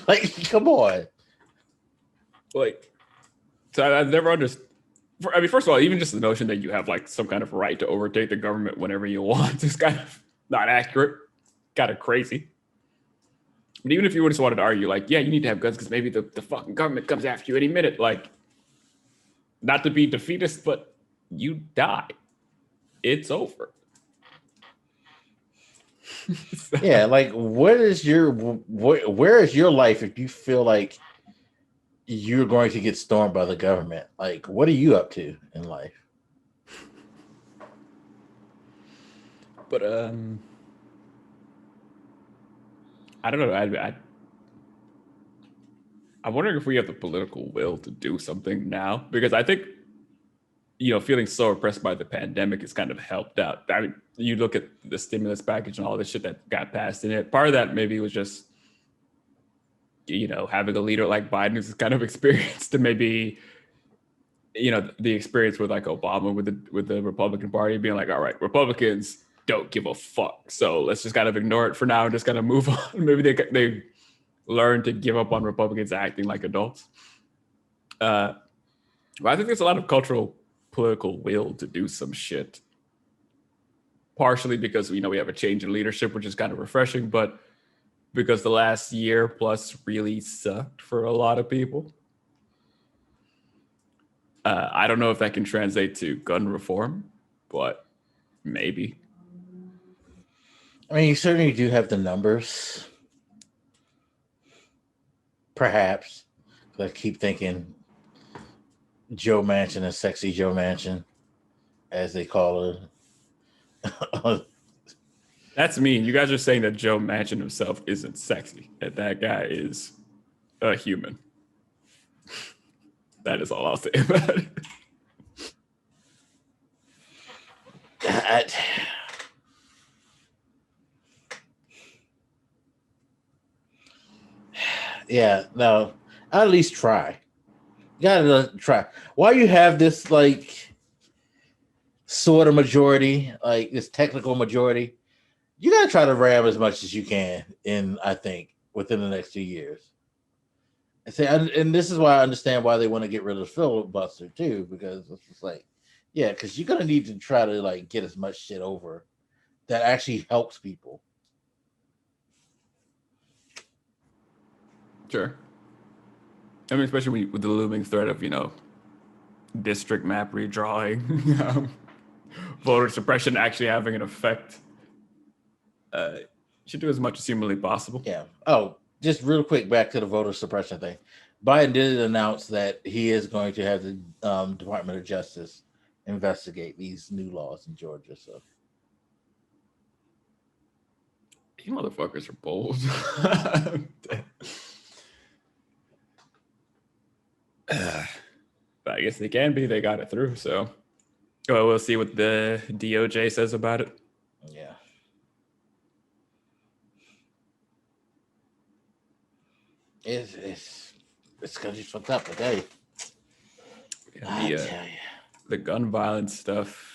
Like, come on. Like, so I've never understood. I mean, first of all, even just the notion that you have like some kind of right to overtake the government whenever you want is kind of not accurate, kind of crazy. But even if you just wanted to argue, like, yeah, you need to have guns because maybe the fucking government comes after you any minute, like, not to be defeatist, but you die. It's over. Yeah, like, where is your life if you feel like you're going to get stormed by the government? Like, what are you up to in life? But I don't know. I'm wondering if we have the political will to do something now, because I think, you know, feeling so oppressed by the pandemic has kind of helped out. I mean, you look at the stimulus package and all this shit that got passed in it. Part of that maybe was just, you know, having a leader like Biden's kind of experience to maybe, you know, the experience with like Obama with the Republican Party being like, all right, Republicans don't give a fuck, so let's just kind of ignore it for now and just kind of move on. Maybe they learn to give up on Republicans acting like adults. But I think there's a lot of cultural political will to do some shit. Partially because, you know, we have a change in leadership, which is kind of refreshing, but because the last year plus really sucked for a lot of people. I don't know if that can translate to gun reform, but maybe. I mean, you certainly do have the numbers. Perhaps. I keep thinking Joe Manchin and Sexy Joe Manchin, as they call her. That's mean. You guys are saying that Joe Manchin himself isn't sexy, and that guy is a human. That is all I'll say about it. Yeah, no, I'll at least try. You gotta try. While you have this like sort of majority, like this technical majority, You got to try to ram as much as you can in, I think, within the next 2 years. And say, and this is why I understand why they want to get rid of the filibuster too, because it's just like, yeah, because you're gonna need to try to like get as much shit over that actually helps people. Sure. I mean, especially with the looming threat of, district map redrawing, voter suppression actually having an effect. Should do as much as humanly possible. Yeah. Oh, just real quick, back to the voter suppression thing. Biden did announce that he is going to have the Department of Justice investigate these new laws in Georgia. So You motherfuckers are bold. But I guess they can be. They got it through. So we'll see what the DOJ says about it. yeah. It's gonna be fucked up, but hey, the gun violence stuff.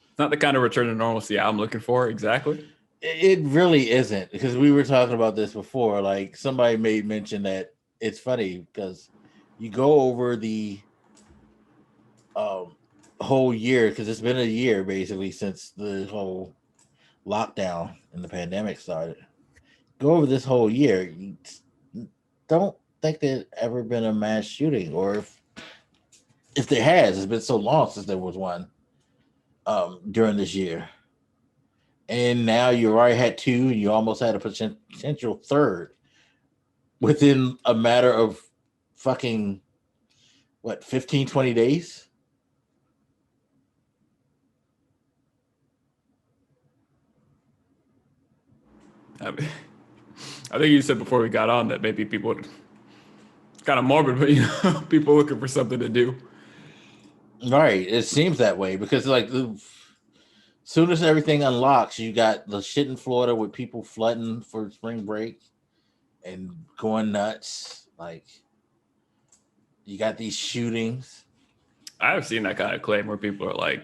It's not the kind of return to normalcy I'm looking for exactly. It really isn't, because we were talking about this before. Like, somebody made mention that it's funny because you go over the whole year, because it's been a year basically since the whole lockdown and the pandemic started. Go over this whole year, you don't think there's ever been a mass shooting, or if there has, it's been so long since there was one during this year. And now you already had two, and you almost had a potential third within a matter of fucking, what, 15, 20 days? I think you said before we got on that maybe people would, kind of morbid, but people looking for something to do. Right. It seems that way because, like, soon as everything unlocks, you got the shit in Florida with people flooding for spring break and going nuts. Like, you got these shootings. I've seen that kind of claim where people are like,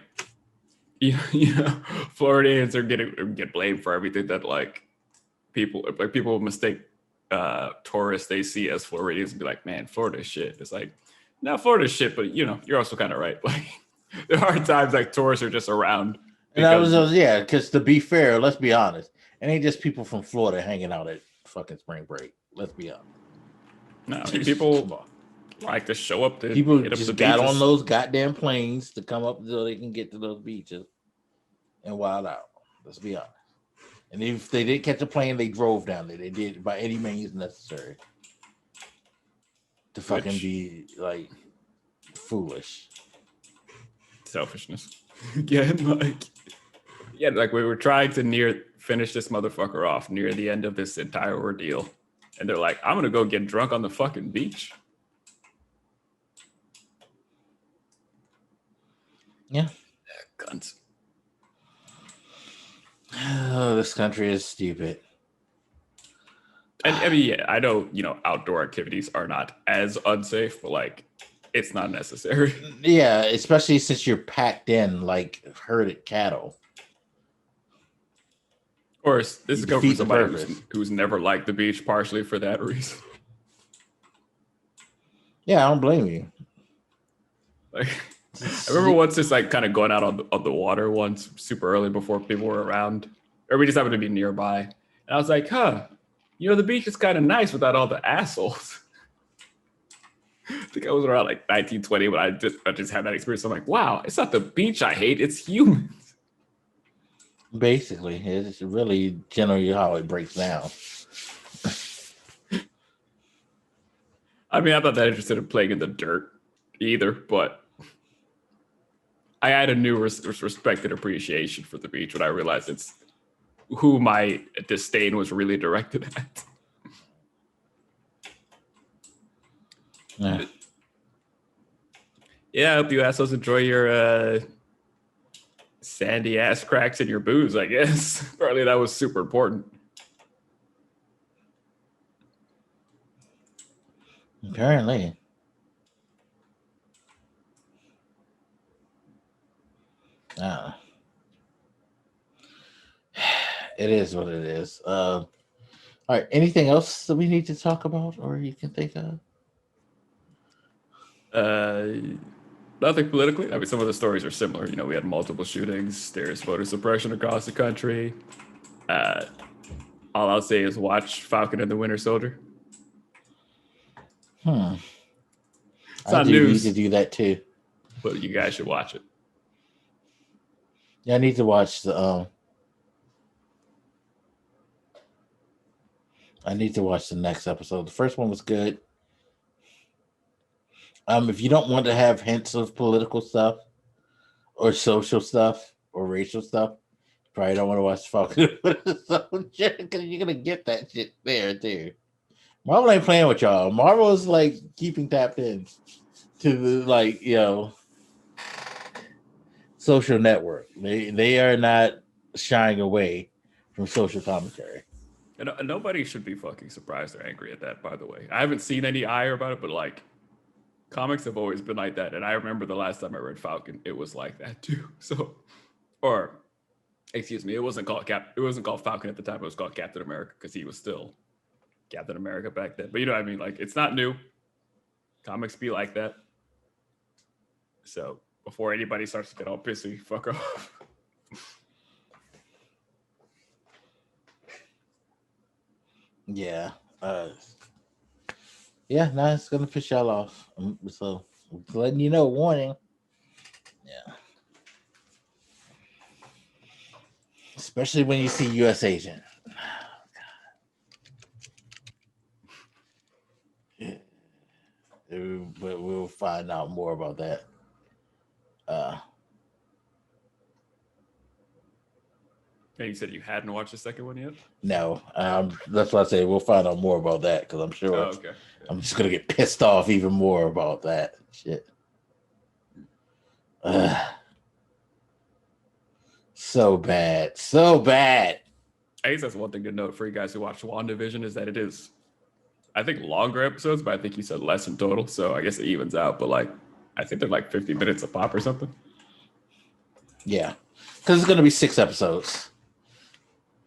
Floridians are get blamed for everything that people mistake tourists they see as Floridians and be like, man, Florida's shit. It's like, no, Florida's shit, but you're also kind of right. Like, there are times like tourists are just around. And I was because to be fair, let's be honest, it ain't just people from Florida hanging out at fucking spring break. Let's be honest. No, people like to show up to people hit up just the got beaches. on those goddamn planes to come up so they can get to those beaches and wild out. Let's be honest. And if they didn't catch a plane, they drove down there. They did by any means necessary to fucking be like foolish. Selfishness. Again, like we were trying to finish this motherfucker off near the end of this entire ordeal. And they're like, I'm gonna go get drunk on the fucking beach. Yeah. Guns. Oh, this country is stupid. And I mean, yeah, I know, outdoor activities are not as unsafe, but like, it's not necessary. Yeah, especially since you're packed in like herded cattle. Of course, this is coming from somebody who's never liked the beach, partially for that reason. Yeah, I don't blame you. Like, I remember once just like kind of going out on the water once super early before people were around, or we just happened to be nearby. And I was like, the beach is kind of nice without all the assholes. I think I was around like 1920 when I just had that experience. I'm like, wow, it's not the beach I hate, it's humans. Basically, it's really generally how it breaks down. I mean, I'm not that interested in playing in the dirt either, but I had a new respect and appreciation for the beach when I realized it's who my disdain was really directed at. Yeah, I hope you assholes enjoy your sandy ass cracks in your booze, I guess. Apparently that was super important. Apparently. it is what it is. All right. Anything else that we need to talk about, or you can think of? Nothing politically. I mean, some of the stories are similar. You know, we had multiple shootings. There's voter suppression across the country. All I'll say is watch Falcon and the Winter Soldier. It's I not do news, need to do that too. but you guys should watch it. Yeah, I need to watch the. I need to watch the next episode. The first one was good. If you don't want to have hints of political stuff, or social stuff, or racial stuff, you probably don't want to watch Falcon because you're gonna get that shit there too. Marvel ain't playing with y'all. Marvel is like keeping tapped in to the social network. They are not shying away from social commentary. And nobody should be fucking surprised or angry at that, by the way. I haven't seen any ire about it, but like comics have always been like that. And I remember the last time I read Falcon, it was like that too. So, or excuse me, it wasn't called Falcon at the time. It was called Captain America because he was still Captain America back then. But you know what I mean? Like, it's not new. Comics be like that. So before anybody starts to get all pissy, fuck off. Yeah. Yeah, no, it's gonna piss y'all off. So letting you know, warning. Yeah. Especially when you see US Agent. Yeah. But we'll find out more about that. And you said you hadn't watched the second one yet? No, that's why I say we'll find out more about that because I'm sure Okay. I'm just gonna get pissed off even more about that shit. So bad, so bad. I guess that's one thing to note for you guys who watch WandaVision is that it is, I think, longer episodes, but I think you said less in total. So I guess it evens out. But like, I think they're like 50 minutes a pop or something. Yeah, because it's gonna be 6 episodes,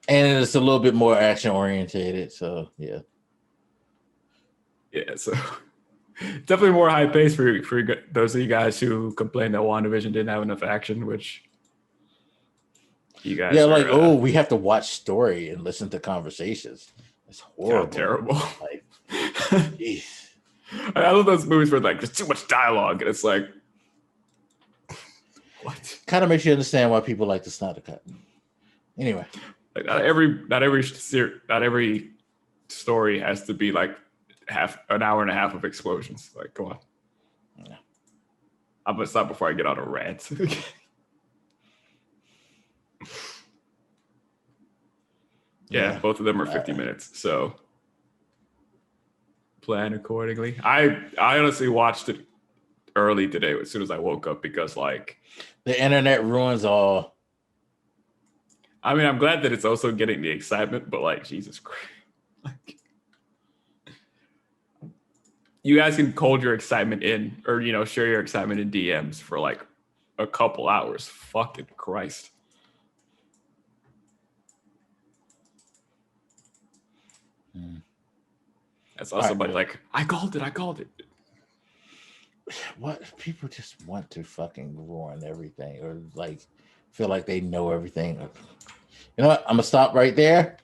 and it's a little bit more action orientated. So yeah. Yeah, so definitely more high pace for those of you guys who complain that WandaVision didn't have enough action, which you guys are, we have to watch story and listen to conversations. It's horrible. Terrible. Like, geez. I love those movies where like there's too much dialogue and it's like, what? Kind of makes you understand why people like the Snyder Cut. Anyway, like not every story has to be like an hour and a half of explosions. Like, come on. Yeah. I'm gonna stop before I get on a rant. Yeah, both of them are 50 minutes, so plan accordingly. I honestly watched it early today as soon as I woke up because like the internet ruins all. I mean, I'm glad that it's also getting the excitement, but like Jesus Christ. Like, you guys can hold your excitement in or share your excitement in DMs for like a couple hours. Fucking Christ. I saw somebody like, I called it. What? People just want to fucking ruin everything or like feel like they know everything. You know what? I'm gonna stop right there.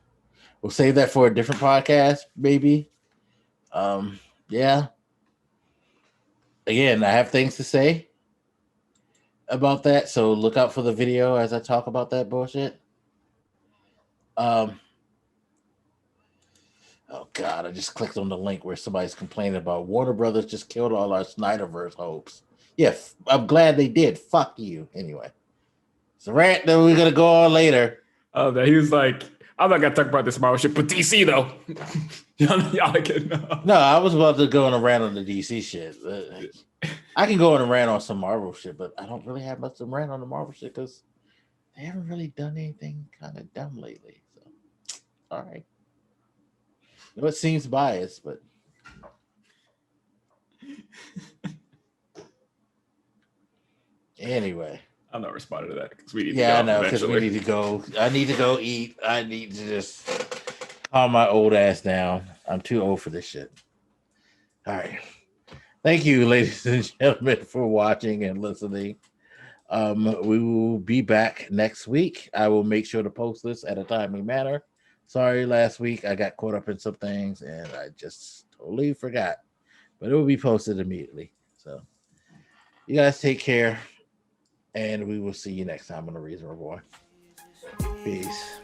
We'll save that for a different podcast, maybe. Yeah. Again, I have things to say about that, so look out for the video as I talk about that bullshit. Oh God, I just clicked on the link where somebody's complaining about Warner Brothers just killed all our Snyderverse hopes. Yeah, I'm glad they did. Fuck you. Anyway. It's a rant that we're gonna go on later. Oh, that he was like, I'm not gonna talk about this Marvel shit, but DC though. Y'all can know. No, I was about to go on a rant on the DC shit. I can go on a rant on some Marvel shit, but I don't really have much to rant on the Marvel shit because they haven't really done anything kind of dumb lately. So, all right. I know it seems biased, but anyway. I'm not responding to that because we need Yeah, I to go know, because we eventually. need to go. I need to go eat. I need to just calm my old ass down. I'm too old for this shit. All right. Thank you, ladies and gentlemen, for watching and listening. We will be back next week. I will make sure to post this at a timely manner. Sorry, last week I got caught up in some things and I just totally forgot. But it will be posted immediately. So you guys take care. And we will see you next time on the Reason Reborn. Peace.